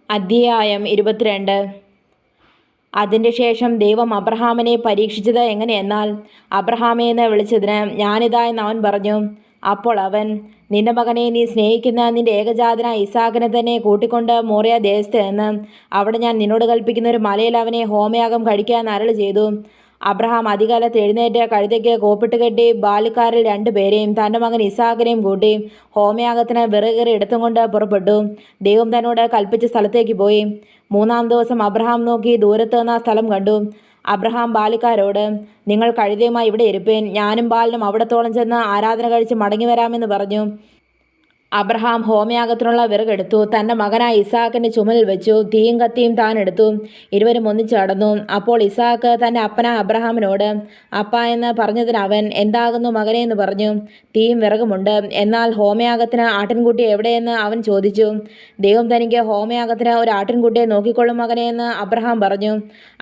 അധ്യായം 22. അതിൻ്റെ ശേഷം ദൈവം അബ്രഹാമിനെ പരീക്ഷിച്ചത് എങ്ങനെയെന്നാൽ, അബ്രഹാമേ എന്ന് വിളിച്ചതിന് ഞാനിതാ എന്ന് അവൻ പറഞ്ഞു. അപ്പോൾ അവൻ, നിന്റെ മകനെ, നീ സ്നേഹിക്കുന്ന നിന്റെ ഏകജാതനായ ഇസാക്കിനെ തന്നെ കൂട്ടിക്കൊണ്ട് മോറിയ ദേശത്ത് നിന്ന് അവിടെ ഞാൻ നിന്നോട് കൽപ്പിക്കുന്ന ഒരു മലയിൽ അവനെ ഹോമയാഗം കഴിക്കാൻ അരുളി ചെയ്തു. അബ്രഹാം അതികാലത്ത് എഴുന്നേറ്റ് കഴുതയ്ക്ക് കോപ്പിട്ട് കെട്ടി ബാല്യക്കാരിൽ 2 പേരെയും തൻ്റെ മകൻ ഇസാക്കിനെയും കൂട്ടി ഹോമയാഗത്തിന് വിറകേറി എടുത്തും കൊണ്ട് പുറപ്പെട്ടു. ദൈവം തന്നോട് കൽപ്പിച്ച സ്ഥലത്തേക്ക് പോയി. 3-ാം ദിവസം അബ്രഹാം നോക്കി ദൂരത്ത് നിന്ന് ആ സ്ഥലം കണ്ടു. അബ്രഹാം ബാല്യക്കാരോട്, നിങ്ങൾ കഴുതയുമായി ഇവിടെ ഇരിപ്പേൻ, ഞാനും ബാലനും അവിടത്തോളം ചെന്ന് ആരാധന കഴിച്ച് മടങ്ങി വരാമെന്ന് പറഞ്ഞു. അബ്രഹാം ഹോമയാഗത്തിനുള്ള വിറകെടുത്തു, തൻ്റെ മകനായ ഇസാക്കിൻ്റെ ചുമലിൽ വെച്ചു. തീയും കത്തിയും താൻ എടുത്തു. ഇരുവരും ഒന്നിച്ച് നടന്നു. അപ്പോൾ ഇസാക്ക് തൻ്റെ അപ്പനായ അബ്രഹാമിനോട്, അപ്പ എന്ന് പറഞ്ഞതിന് അവൻ, എന്താകുന്നു മകനെ എന്ന് പറഞ്ഞു. തീയും വിറകുമുണ്ട്, എന്നാൽ ഹോമയാഗത്തിന് ആട്ടിൻകുട്ടി എവിടെയെന്ന് അവൻ ചോദിച്ചു. ദൈവം തനിക്ക് ഹോമയാഗത്തിന് ഒരു ആട്ടിൻകുട്ടിയെ നോക്കിക്കൊള്ളും മകനെ എന്ന് അബ്രഹാം പറഞ്ഞു.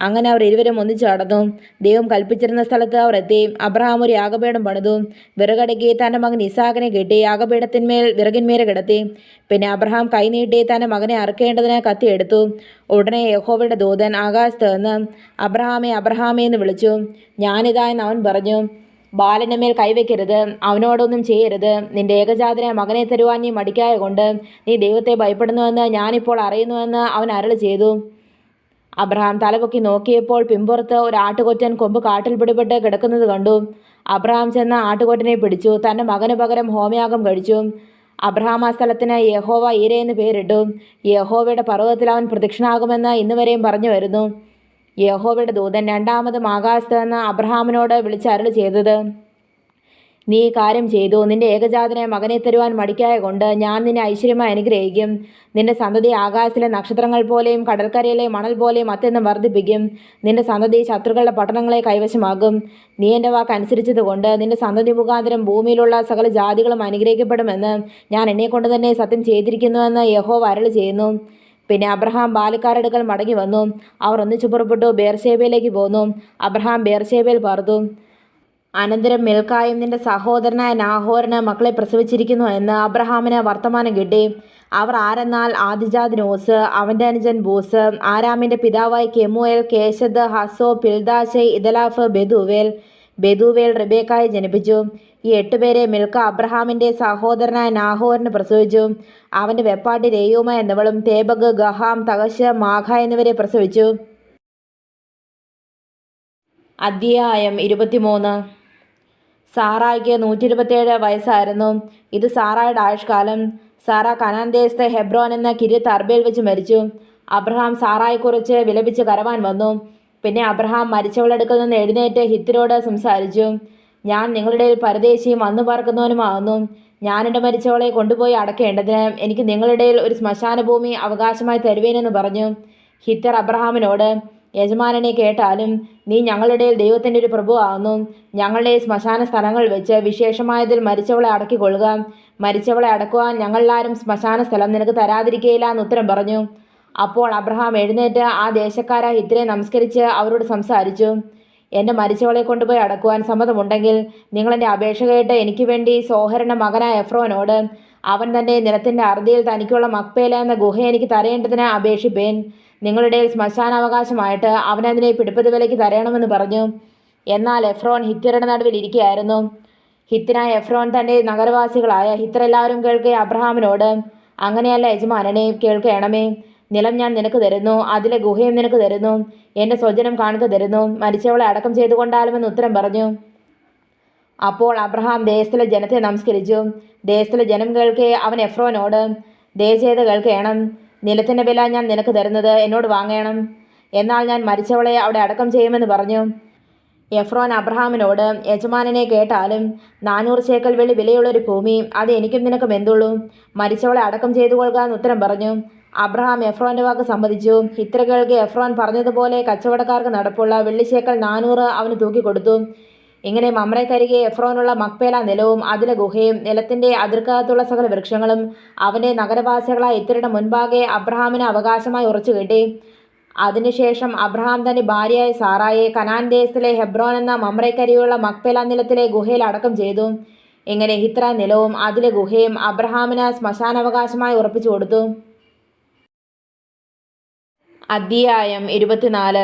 അങ്ങനെ അവർ ഇരുവരും ഒന്നിച്ച് നടന്നു. ദൈവം കൽപ്പിച്ചിരുന്ന സ്ഥലത്ത് അവർ എത്തി. അബ്രഹാം ഒരു യാഗപീഠം പണിതു. വിറകടുക്കി തൻ്റെ മകൻ ഇസാക്കിനെ കെട്ടി യാഗപീഠത്തിന്മേൽ വിറകിന്മേൽ കിടത്തി. പിന്നെ അബ്രഹാം കൈനീട്ടി തൻ്റെ മകനെ അറുക്കേണ്ടതിന് കത്തിയെടുത്തു. ഉടനെ യഹോവയുടെ ദൂതൻ ആകാശത്ത് നിന്ന്, അബ്രഹാമേ, അബ്രഹാമേ എന്ന് വിളിച്ചു. ഞാനിതാ എന്ന് അവൻ പറഞ്ഞു. ബാലൻ്റെ മേൽ കൈവയ്ക്കരുത്, അവനോടൊന്നും ചെയ്യരുത്. നിന്റെ ഏകജാതനെ മകനെ തരുവാൻ നീ മടിക്കായ കൊണ്ട് നീ ദൈവത്തെ ഭയപ്പെടുന്നുവെന്ന് ഞാനിപ്പോൾ അറിയുന്നുവെന്ന് അവൻ അരുളി ചെയ്തു. അബ്രഹാം തലപൊക്കി നോക്കിയപ്പോൾ പിമ്പുറത്ത് ഒരു ആട്ടുകൊറ്റൻ കൊമ്പ് കാട്ടിൽ പിടിപെട്ട് കിടക്കുന്നത് കണ്ടു. അബ്രഹാം ചെന്ന് ആട്ടുകൊറ്റനെ പിടിച്ചു, തൻ്റെ മകന് പകരം ഹോമയാഗം കഴിച്ചു. അബ്രഹാം ആ സ്ഥലത്തിന് യഹോവ ഈരെ എന്ന് പേരിട്ടു. യഹോവയുടെ പർവ്വതത്തിൽ അവൻ പ്രത്യക്ഷനാകുമെന്ന് ഇന്നുവരെയും പറഞ്ഞു വരുന്നു. യഹോവയുടെ ദൂതൻ 2-മതും ആകാശത്ത് നിന്ന് അബ്രഹാമിനോട് വിളിച്ചരുളി ചെയ്തത്, നീ കാര്യം ചെയ്തു. നിന്റെ ഏകജാതനെ മകനെ തരുവാൻ മടിക്കായ കൊണ്ട് ഞാൻ നിന്നെ ഐശ്വര്യമായി അനുഗ്രഹിക്കും. നിന്റെ സന്തതി ആകാശത്തിലെ നക്ഷത്രങ്ങൾ പോലെയും കടൽക്കരയിലെ മണൽ പോലെയും അത്യന്തം വർദ്ധിപ്പിക്കും. നിന്റെ സന്തതി ശത്രുക്കളുടെ പട്ടണങ്ങളെ കൈവശമാകും. നീ എൻ്റെ വാക്ക് അനുസരിച്ചതുകൊണ്ട് നിന്റെ സന്തതി മുഖാന്തരം ഭൂമിയിലുള്ള സകല ജാതികളും അനുഗ്രഹിക്കപ്പെടുമെന്ന് ഞാൻ എന്നെക്കൊണ്ട് തന്നെ സത്യം ചെയ്തിരിക്കുന്നുവെന്ന് യഹോവ അരുളി ചെയ്യുന്നു. പിന്നെ അബ്രഹാം ബാല്യക്കാരുടെ അടുക്കൽ മടങ്ങി വന്നു. അവർ ഒന്നിച്ചു പുറപ്പെട്ടു ബേർശേബയിലേക്ക് പോന്നു. അബ്രഹാം ബേർശേബയിൽ പാർത്തു. അനന്തരം മിൽക്കായും നിന്റെ സഹോദരനായ നാഹോറിന് മക്കളെ പ്രസവിച്ചിരിക്കുന്നു എന്ന് അബ്രഹാമിന് വർത്തമാനം കിട്ടി. അവർ ആരെന്നാൽ, ആദിജാത് നോസ്, അവൻ്റെ അനുജൻ ബൂസ്, ആരാമിൻ്റെ പിതാവായ കെമുവേൽ, കേശദ്, ഹസോ, പിൽദാശ്, ഇദലാഫ്, ബെദൂവേൽ റിബേക്കായെ ജനിപ്പിച്ചു. ഈ 8 പേരെ മിൽക്ക അബ്രഹാമിൻ്റെ സഹോദരനായ നാഹോറിന് പ്രസവിച്ചു. അവൻ്റെ വെപ്പാട്ടി രേയൂമ എന്നിവളും തേബഗ്, ഗഹാം, തകശ്, മാഘ എന്നിവരെ പ്രസവിച്ചു. അധ്യായം 23. സാറായ്ക്ക് 127 വയസ്സായിരുന്നു. ഇത് സാറായുടെ ആയുഷ്കാലം. സാറ കനാൻ ദേശത്ത് ഹെബ്രോൻ എന്ന കിര്യത്ത് അർബയിൽ വെച്ച് മരിച്ചു. അബ്രഹാം സാറായെക്കുറിച്ച് വിലപിച്ച് കരവാൻ വന്നു. പിന്നെ അബ്രഹാം മരിച്ചവളടുക്കൽ നിന്ന് എഴുന്നേറ്റ് ഹിത്യരോട് സംസാരിച്ചു. ഞാൻ നിങ്ങളുടെ പരദേശിയും വന്നു പാർക്കുന്നവനുമാകുന്നു. ഞാനെൻ്റെ മരിച്ചവളെ കൊണ്ടുപോയി അടക്കേണ്ടതിന് എനിക്ക് നിങ്ങളുടെ ഒരു ശ്മശാന ഭൂമി അവകാശമായി തരുവേനെന്ന് പറഞ്ഞു. ഹിത്യർ അബ്രഹാമിനോട്, യജമാനനെ കേട്ടാലും നീ ഞങ്ങളുടെ ദൈവത്തിൻ്റെ ഒരു പ്രഭു ആകുന്നു. ഞങ്ങളുടെ ശ്മശാന സ്ഥലങ്ങൾ വെച്ച് വിശേഷമായതിൽ മരിച്ചവളെ അടക്കിക്കൊള്ളുക. മരിച്ചവളെ അടക്കുവാൻ ഞങ്ങളെല്ലാവരും ശ്മശാന സ്ഥലം നിനക്ക് തരാതിരിക്കുകയില്ല എന്ന് ഉത്തരം പറഞ്ഞു. അപ്പോൾ അബ്രഹാം എഴുന്നേറ്റ് ആ ദേശക്കാരായ ഹിത്യരെ നമസ്കരിച്ച് അവരോട് സംസാരിച്ചു. എൻ്റെ മരിച്ചവളെ കൊണ്ടുപോയി അടക്കുവാൻ സമ്മതമുണ്ടെങ്കിൽ നിങ്ങളെൻ്റെ അപേക്ഷ കേട്ട് എനിക്ക് വേണ്ടി സോഹറിൻ്റെ മകനായ എഫ്രോനോട് അവൻ തൻ്റെ നിലത്തിൻ്റെ അറുതിയിൽ തനിക്കുള്ള മക്പേല എന്ന ഗുഹ എനിക്ക് തരേണ്ടതിന് അപേക്ഷിപ്പേൻ. നിങ്ങളുടെ ശ്മശാനാവകാശമായിട്ട് അവനതിനെ പിടിപ്പത് വിലയ്ക്ക് തരണമെന്ന് പറഞ്ഞു. എന്നാൽ എഫ്രോൻ ഹിത്യരുടെ നടുവിൽ ഇരിക്കുകയായിരുന്നു. ഹിത്യനായ എഫ്രോൻ തൻ്റെ നഗരവാസികളായ ഹിത്യരെല്ലാവരും കേൾക്കെ അബ്രഹാമിനോട്, അങ്ങനെയല്ല യജമാനനെ, കേൾക്കണമേ. നിലം ഞാൻ നിനക്ക് തരുന്നു, അതിലെ ഗുഹയും നിനക്ക് തരുന്നു, എൻ്റെ സ്വജനം കാണിക്ക തരുന്നു. മരിച്ചവളെ അടക്കം ചെയ്തുകൊണ്ടാലുമെന്ന് ഉത്തരം പറഞ്ഞു. അപ്പോൾ അബ്രഹാം ദേശത്തിലെ ജനത്തെ നമസ്കരിച്ചു. ദേശത്തിലെ ജനം കേൾക്കെ അവൻ എഫ്രോനോട്, ദയചെയ്ത് കേൾക്കണം. നിലത്തിൻ്റെ വില ഞാൻ നിനക്ക് തരുന്നത് എന്നോട് വാങ്ങണം. എന്നാൽ ഞാൻ മരിച്ചവളെ അവിടെ അടക്കം ചെയ്യുമെന്ന് പറഞ്ഞു. എഫ്രോൻ അബ്രഹാമിനോട്, യജമാനനെ കേട്ടാലും 400 ശേക്കൽ വെള്ളി വിലയുള്ളൊരു ഭൂമി, അത് എനിക്കും നിനക്കും എന്തുള്ളൂ? മരിച്ചവളെ അടക്കം ചെയ്തു കൊള്ളുക എന്ന് ഉത്തരം പറഞ്ഞു. അബ്രഹാം എഫ്രോൻ്റെ വാക്ക് സമ്മതിച്ചു. ഹിത്യകൾക്ക് എഫ്രോൻ പറഞ്ഞതുപോലെ കച്ചവടക്കാർക്ക് നടപ്പുള്ള വെള്ളിശേക്കൽ 400 അവന് തൂക്കിക്കൊടുത്തു. ഇങ്ങനെ മമ്രേക്കരികെ എഫ്രോനുള്ള മക്പേല നിലവും അതിലെ ഗുഹയും നിലത്തിൻ്റെ അതിർക്കകത്തുള്ള സകല വൃക്ഷങ്ങളും അവൻ്റെ നഗരവാസികളായ ഹിത്യരുടെ മുൻപാകെ അബ്രഹാമിന് അവകാശമായി ഉറച്ചു കിട്ടി. അതിനുശേഷം അബ്രഹാം തൻ്റെ ഭാര്യയായ സാറായെ കനാൻ ദേശത്തിലെ ഹെബ്രോൻ എന്ന മമ്രേക്കരിയുള്ള മക്പേല നിലത്തിലെ ഗുഹയിൽ അടക്കം ചെയ്തു. ഇങ്ങനെ ഹിത്ര നിലവും അതിലെ ഗുഹയും അബ്രഹാമിന് ശ്മശാനാവകാശമായി ഉറപ്പിച്ചു കൊടുത്തു. അധ്യായം 24.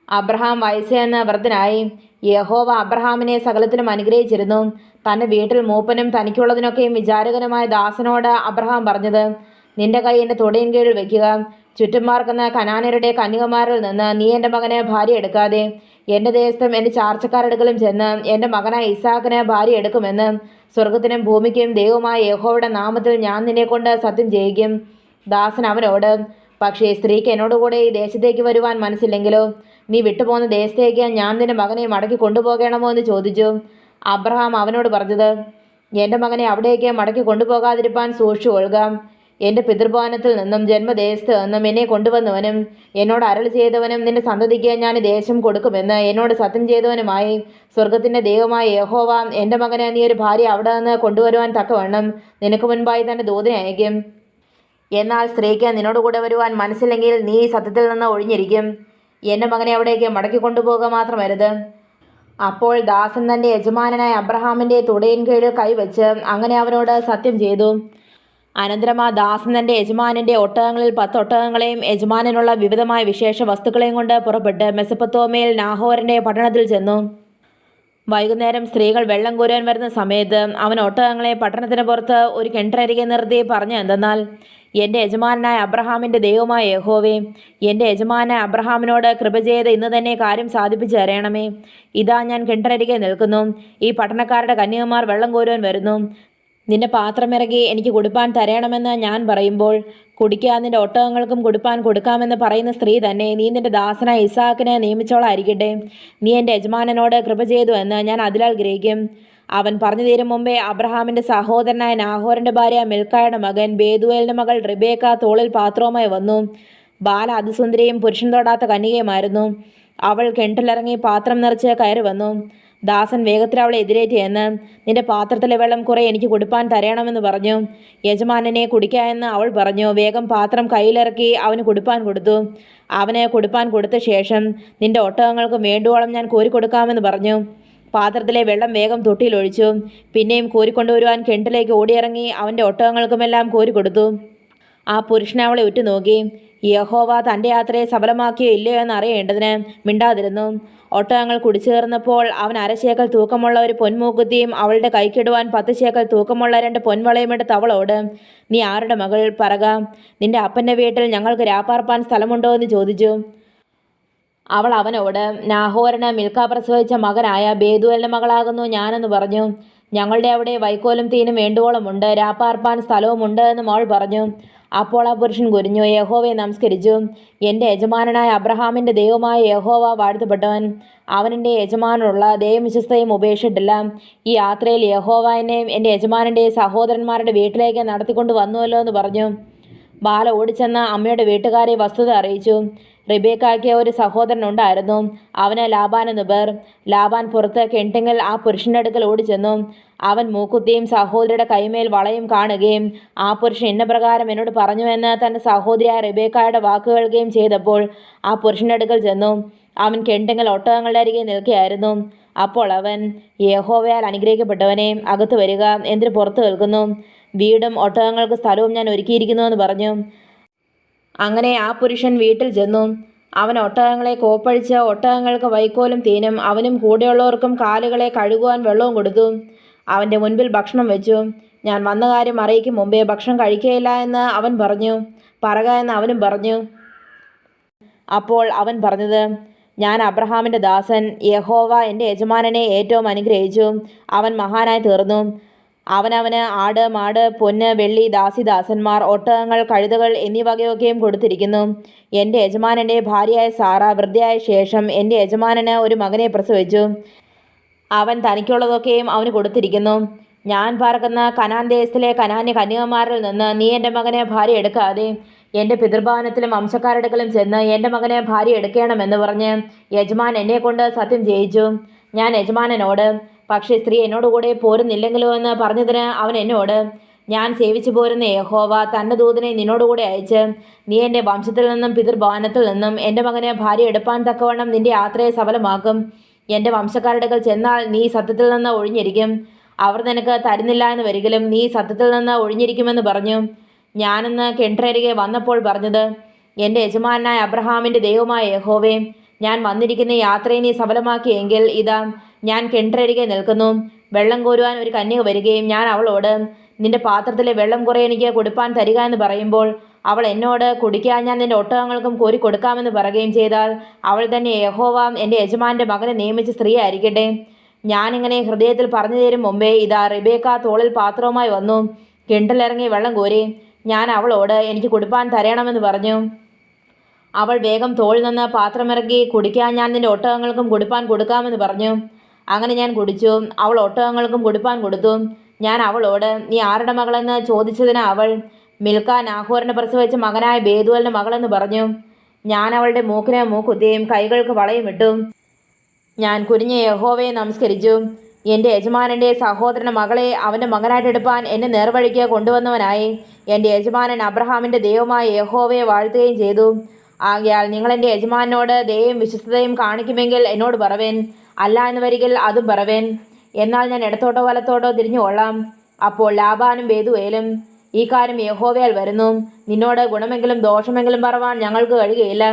അബ്രഹാം വയസ്സെന്ന വൃദ്ധനായി. യഹോവ അബ്രഹാമിനെ സകലത്തിലും അനുഗ്രഹിച്ചിരുന്നു. തൻ്റെ വീട്ടിൽ മൂപ്പനും തനിക്കുള്ളതിനൊക്കെയും വിചാരകനുമായ ദാസനോട് അബ്രഹാം പറഞ്ഞത്, നിന്റെ കൈ എൻ്റെ തുടയിൻ കീഴിൽ വയ്ക്കുക. ചുറ്റും പാർക്കുന്ന കനാന്യരുടെ കന്യകമാരിൽ നിന്ന് നീ എൻ്റെ മകനെ ഭാര്യ എടുക്കാതെ എൻ്റെ ദേശത്തും എൻ്റെ ചാർച്ചക്കാരെടുക്കലും ചെന്ന് എൻ്റെ മകനായ ഇസാക്കിന് ഭാര്യ എടുക്കുമെന്ന് സ്വർഗത്തിനും ഭൂമിക്കും ദൈവമായ യഹോവയുടെ നാമത്തിൽ ഞാൻ നിന്നെക്കൊണ്ട് സത്യം ചെയ്യിക്കും. ദാസൻ അവനോട്, പക്ഷേ സ്ത്രീക്ക് എന്നോടുകൂടെ ഈ ദേശത്തേക്ക് വരുവാൻ മനസ്സില്ലെങ്കിലോ? നീ വിട്ടുപോകുന്ന ദേശത്തേക്ക് ഞാൻ നിന്റെ മകനെ മടക്കി കൊണ്ടുപോകണമോ എന്ന് ചോദിച്ചു. അബ്രഹാം അവനോട് പറഞ്ഞത്, എൻ്റെ മകനെ അവിടേക്ക് മടക്കി കൊണ്ടുപോകാതിരിപ്പാൻ സൂക്ഷിച്ചു കൊള്ളുക. എൻ്റെ പിതൃഭവനത്തിൽ നിന്നും ജന്മദേശത്ത് നിന്നും എന്നെ കൊണ്ടുവന്നവനും എന്നോട് അരുളി ചെയ്തവനും നിന്റെ സന്തതിക്ക് ഞാൻ ഈ ദേശം കൊടുക്കുമെന്ന് എന്നോട് സത്യം ചെയ്തവനുമായി സ്വർഗത്തിൻ്റെ ദൈവമായ യഹോവ എൻ്റെ മകനെ നീ ഒരു ഭാര്യ അവിടെ നിന്ന് കൊണ്ടുവരുവാൻ തക്കവണ്ണം നിനക്ക് മുൻപായി തൻ്റെ ദൂതനെ അയക്കും. എന്നാൽ സ്ത്രീക്ക് നിന്നോടുകൂടെ വരുവാൻ മനസ്സില്ലെങ്കിൽ നീ സത്യത്തിൽ നിന്ന് ഒഴിഞ്ഞിരിക്കും. എൻ്റെ മകനെ അവിടേക്ക് മടക്കി കൊണ്ടുപോകുക മാത്രമരുത്. അപ്പോൾ ദാസൻ തൻ്റെ യജമാനനായ അബ്രഹാമിൻ്റെ തുടയിൻ കീഴിൽ കൈവച്ച് അങ്ങനെ അവനോട് സത്യം ചെയ്തു. അനന്തരം ആ ദാസൻ തൻ്റെ യജമാനൻ്റെ ഒട്ടകങ്ങളിൽ 10 ഒട്ടകങ്ങളെയും യജമാനനുള്ള വിവിധമായ വിശേഷ വസ്തുക്കളെയും കൊണ്ട് പുറപ്പെട്ട് മെസൊപ്പൊത്താമ്യയിൽ നാഹോറിൻ്റെ പട്ടണത്തിൽ ചെന്നു. വൈകുന്നേരം സ്ത്രീകൾ വെള്ളം കോരുവാൻ വരുന്ന സമയത്ത് അവൻ ഒട്ടകങ്ങളെ പട്ടണത്തിന് പുറത്ത് ഒരു കിണറ്റരികെ നിർത്തി പറഞ്ഞു എന്തെന്നാൽ, എൻ്റെ യജമാനായ അബ്രഹാമിൻ്റെ ദൈവമായ യഹോവേ, എൻ്റെ യജമാനായ അബ്രഹാമിനോട് കൃപ ചെയ്ത് ഇന്ന് തന്നെ കാര്യം സാധിപ്പിച്ചു തരണമേ. ഇതാ ഞാൻ കിണറ്റരികെ നിൽക്കുന്നു. ഈ പട്ടണക്കാരുടെ കന്യകമാർ വെള്ളം കോരുവാൻ വരുന്നു. നിന്റെ പാത്രമിറക്കി എനിക്ക് കുടിപ്പാൻ തരണമെന്ന് ഞാൻ പറയുമ്പോൾ, കുടിക്കാൻ നിന്റെ ഒട്ടകങ്ങൾക്കും കുടിപ്പാൻ കൊടുക്കാമെന്ന് പറയുന്ന സ്ത്രീ തന്നെ നീ നിന്റെ ദാസനായ ഇസാക്കിന് നിയമിച്ചോളായിരിക്കട്ടെ. നീ എൻ്റെ യജമാനനോട് കൃപ ചെയ്തു എന്ന് ഞാൻ അതിലാൽ ഗ്രഹിക്കും. അവൻ പറഞ്ഞു തീരും മുമ്പേ അബ്രഹാമിൻ്റെ സഹോദരനായ നാഹോറിൻ്റെ ഭാര്യ മിൽക്കായുടെ മകൻ ബേതുവേലിൻ്റെ മകൾ റിബേക്ക തോളിൽ പാത്രവുമായി വന്നു. ബാല അതിസുന്ദരിയും പുരുഷൻ തൊടാത്ത കന്യകയുമായിരുന്നു. അവൾ കിണറ്റിലിറങ്ങി പാത്രം നിറച്ച് കയറി വന്നു. ദാസൻ വേഗത്തിൽ അവളെ എതിരേറ്റ് എന്ന് നിന്റെ പാത്രത്തിലെ വെള്ളം കുറെ എനിക്ക് കുടിപ്പാൻ തരണമെന്ന് പറഞ്ഞു. യജമാനനെ കുടിക്കുക എന്ന് അവൾ പറഞ്ഞു. വേഗം പാത്രം കയ്യിലിറക്കി അവന് കുടിപ്പാൻ കൊടുത്തു. അവന് കുടിപ്പാൻ കൊടുത്ത ശേഷം, നിന്റെ ഒട്ടകങ്ങൾക്ക് വേണ്ടുവോളം ഞാൻ കോരിക്കൊടുക്കാമെന്ന് പറഞ്ഞു. പാത്രത്തിലെ വെള്ളം വേഗം തൊട്ടിയിലൊഴിച്ചു. പിന്നെയും കോരിക്കൊണ്ടുവരുവാൻ കിണറ്റിലേക്ക് ഓടിയിറങ്ങി അവൻ്റെ ഒട്ടകങ്ങൾക്കുമെല്ലാം കോരിക്കൊടുത്തു. ആ പുരുഷൻ അവളെ ഉറ്റുനോക്കി. യഹോവ തൻ്റെ യാത്രയെ സഫലമാക്കിയോ ഇല്ലയോ എന്ന് അറിയേണ്ടതിന് മിണ്ടാതിരുന്നു. ഒട്ടകങ്ങൾ കുടിച്ചേർന്നപ്പോൾ അവൻ 1/2 ശേക്കൽ തൂക്കമുള്ള ഒരു പൊന്മൂക്കുത്തിയും അവളുടെ കൈക്കിടുവാൻ 10 ശേക്കൽ തൂക്കമുള്ള 2 പൊൻവളയും എടുത്ത് അവളോട്, നീ ആരുടെ മകൾ പറക? നിന്റെ അപ്പൻ്റെ വീട്ടിൽ ഞങ്ങൾക്ക് രാപ്പാർപ്പാൻ സ്ഥലമുണ്ടോ എന്ന് ചോദിച്ചു. അവൾ അവനോട്, നാഹോറിന് മിൽക്ക പ്രസവിച്ച മകനായ ബേതുവേലിൻ്റെ മകളാകുന്നു ഞാനെന്ന് പറഞ്ഞു. ഞങ്ങളുടെ അവിടെ വൈക്കോലും തീനും വേണ്ടുവോളമുണ്ട്, രാപ്പാർപ്പാൻ സ്ഥലവുമുണ്ട് എന്നും അവൾ പറഞ്ഞു. അപ്പോൾ ആ പുരുഷൻ കുനിഞ്ഞു യഹോവയെ നമസ്കരിച്ചു. എൻ്റെ യജമാനനായ അബ്രഹാമിൻ്റെ ദൈവമായ യഹോവ വാഴ്ത്തപ്പെട്ടവൻ. അവനെൻ്റെ യജമാനുള്ള ദൈവവിശ്വസ്തയും ഉപേക്ഷിച്ചിട്ടില്ല. ഈ യാത്രയിൽ യഹോവ എന്നെ എൻ്റെ യജമാനൻ്റെ സഹോദരന്മാരുടെ വീട്ടിലേക്ക് നടത്തിക്കൊണ്ട് വന്നുവല്ലോ എന്ന് പറഞ്ഞു. ബാല ഓടിച്ചെന്ന് അമ്മയുടെ വീട്ടുകാരെ വസ്തുത അറിയിച്ചു. റിബേക്കായ്ക്ക് ഒരു സഹോദരനുണ്ടായിരുന്നു. അവന് ലാബാൻ എന്നു പേർ. ലാബാൻ പുറത്ത് കിണറ്റിങ്കൽ ആ പുരുഷൻ്റെ അടുക്കൽ ഓടിച്ചെന്നു. അവൻ മൂക്കുത്തിയും സഹോദരിയുടെ കൈമേൽ വളയും കാണുകയും ആ പുരുഷൻ ഇന്ന പ്രകാരം എന്നോട് പറഞ്ഞുവെന്ന് തൻ്റെ സഹോദരിയായ റിബേക്കായുടെ വാക്ക് കേൾക്കുകയും ചെയ്തപ്പോൾ ആ പുരുഷൻ്റെ അടുക്കൽ ചെന്നു. അവൻ കിണറ്റിങ്കൽ ഒട്ടകങ്ങളുടെ അരികെ നിൽക്കുകയായിരുന്നു. അപ്പോൾ അവൻ, യഹോവയാൽ അനുഗ്രഹിക്കപ്പെട്ടവനെ, അകത്ത് വരിക, എന്തിന് പുറത്ത് നിൽക്കുന്നു? വീടും ഒട്ടകങ്ങൾക്ക് സ്ഥലവും ഞാൻ ഒരുക്കിയിരിക്കുന്നു എന്ന് പറഞ്ഞു. അങ്ങനെ ആ പുരുഷൻ വീട്ടിൽ ചെന്നു. അവൻ ഒട്ടകങ്ങളെ കോപ്പഴിച്ച് ഒട്ടകങ്ങൾക്ക് വൈക്കോലും തീനും അവനും കൂടെയുള്ളവർക്കും കാലുകളെ കഴുകുവാൻ വെള്ളവും കൊടുത്തു. അവൻ്റെ മുൻപിൽ ഭക്ഷണം വെച്ചു. ഞാൻ വന്ന കാര്യം അറിയിക്കും മുമ്പേ ഭക്ഷണം കഴിക്കുകയില്ല എന്ന് അവൻ പറഞ്ഞു. പറക എന്ന് അവനും പറഞ്ഞു. അപ്പോൾ അവൻ പറഞ്ഞത്, ഞാൻ അബ്രഹാമിൻ്റെ ദാസൻ. യഹോവ എൻ്റെ യജമാനനെ ഏറ്റവും അനുഗ്രഹിച്ചു. അവൻ മഹാനായി തീർന്നു. അവനവന് ആട്, മാട്, പൊന്ന്, വെള്ളി, ദാസിദാസന്മാർ, ഒട്ടകങ്ങൾ, കഴുതകൾ എന്നീ വകയൊക്കെയും കൊടുത്തിരിക്കുന്നു. എൻ്റെ യജമാനൻ്റെ ഭാര്യയായ സാറ വൃദ്ധയായ ശേഷം എൻ്റെ യജമാനന് ഒരു മകനെ പ്രസവിച്ചു. അവൻ തനിക്കുള്ളതൊക്കെയും അവന് കൊടുത്തിരിക്കുന്നു. ഞാൻ പാർക്കുന്ന കനാൻ ദേശത്തിലെ കനാന്യ കന്യകമാരിൽ നിന്ന് നീ എൻ്റെ മകനെ ഭാര്യ എടുക്കാതെ എൻ്റെ പിതൃഭവനത്തിലും വംശക്കാരെടുക്കലും ചെന്ന് എൻ്റെ മകനെ ഭാര്യ എടുക്കണമെന്ന് പറഞ്ഞ് യജമാൻ എന്നെക്കൊണ്ട് സത്യം ചെയ്യിച്ചു. ഞാൻ യജമാനനോട്, പക്ഷേ സ്ത്രീ എന്നോടുകൂടെ പോരുന്നില്ലെങ്കിലോ എന്ന് പറഞ്ഞതിന് അവൻ എന്നോട്, ഞാൻ സേവിച്ചു പോരുന്ന യഹോവ തൻ്റെ ദൂതനെ നിന്നോടുകൂടെ അയച്ച് നീ എൻ്റെ വംശത്തിൽ നിന്നും പിതൃഭവനത്തിൽ നിന്നും എൻ്റെ മകനെ ഭാര്യ എടുപ്പാൻ തക്കവണ്ണം നിൻ്റെ യാത്രയെ സഫലമാക്കും. എൻ്റെ വംശക്കാരുടെ അടുക്കൽ ചെന്നാൽ നീ സത്യത്തിൽ നിന്ന് ഒഴിഞ്ഞിരിക്കും. അവർ നിനക്ക് തരുന്നില്ല എന്ന് വരികിലും നീ സത്യത്തിൽ നിന്ന് ഒഴിഞ്ഞിരിക്കുമെന്ന് പറഞ്ഞു. ഞാനിന്ന് കിണറ്റരികെ വന്നപ്പോൾ പറഞ്ഞത്, എൻ്റെ യജമാനായ അബ്രഹാമിൻ്റെ ദൈവമായ യഹോവേ, ഞാൻ വന്നിരിക്കുന്ന യാത്രയെ നീ സഫലമാക്കിയെങ്കിൽ ഇതാ ഞാൻ കിണറ്റരികെ നിൽക്കുന്നു. വെള്ളം കോരുവാൻ ഒരു കന്യക വരികയും ഞാൻ അവളോട്, നിന്റെ പാത്രത്തിലെ വെള്ളം കുറെ എനിക്ക് കൊടുപ്പാൻ തരിക എന്ന് പറയുമ്പോൾ അവൾ എന്നോട്, കുടിക്കാൻ ഞാൻ നിന്റെ ഒട്ടകങ്ങൾക്കും കോരി കൊടുക്കാമെന്ന് പറയുകയും ചെയ്താൽ അവൾ തന്നെ യഹോവ എൻ്റെ യജമാൻ്റെ മകനെ നിയമിച്ച സ്ത്രീ ആയിരിക്കട്ടെ. ഞാനിങ്ങനെ ഹൃദയത്തിൽ പറഞ്ഞു തരും മുമ്പേ ഇതാ റിബേക്ക തോളിൽ പാത്രവുമായി വന്നു കിണറ്റിലിറങ്ങി വെള്ളം കോരി. ഞാൻ അവളോട്, എനിക്ക് കൊടുപ്പാൻ തരണമെന്ന് പറഞ്ഞു. അവൾ വേഗം തോളിൽ നിന്ന് പാത്രമിറക്കി, കുടിക്കാൻ ഞാൻ നിന്റെ ഒട്ടകങ്ങൾക്കും കൊടുപ്പാൻ കൊടുക്കാമെന്ന് പറഞ്ഞു. അങ്ങനെ ഞാൻ കുടിച്ചു. അവൾ ഒട്ടകങ്ങൾക്കും കൊടുപ്പാൻ കൊടുത്തു. ഞാൻ അവളോട്, നീ ആരുടെ മകളെന്ന് ചോദിച്ചതിന് അവൾ, മിൽക്ക നാഹോറിനെ പ്രസവിച്ച മകനായ ബേതുവലിൻ്റെ മകളെന്ന് പറഞ്ഞു. ഞാൻ അവളുടെ മൂക്കിന് മൂക്കുത്തിയും കൈകൾക്ക് വളയും ഇട്ടു. ഞാൻ കുനിഞ്ഞ് യഹോവയെ നമസ്കരിച്ചു. എൻ്റെ യജമാനൻ്റെ സഹോദരൻ്റെ മകളെ അവൻ്റെ മകനായിട്ടെടുപ്പാൻ എന്നെ നേർവഴിക്ക് കൊണ്ടുവന്നവനായി എൻ്റെ യജമാനൻ അബ്രഹാമിൻ്റെ ദൈവമായ യഹോവയെ വാഴ്ത്തുകയും ചെയ്തു. ആകയാൽ നിങ്ങൾ എൻ്റെ യജമാനോട് ദയയും വിശ്വസ്തതയും കാണിക്കുമെങ്കിൽ എന്നോട് പറവേൻ, അല്ല എന്ന് വരികിൽ അതും പറവേൻ. എന്നാൽ ഞാൻ ഇടത്തോട്ടോ വലത്തോട്ടോ തിരിഞ്ഞു കൊള്ളാം. അപ്പോൾ ലാബാനും ബേതുവേലും, ഈ കാര്യം യഹോവയാൽ വരുന്നു, നിന്നോട് ഗുണമെങ്കിലും ദോഷമെങ്കിലും പറവാൻ ഞങ്ങൾക്ക് കഴിയുകയില്ല.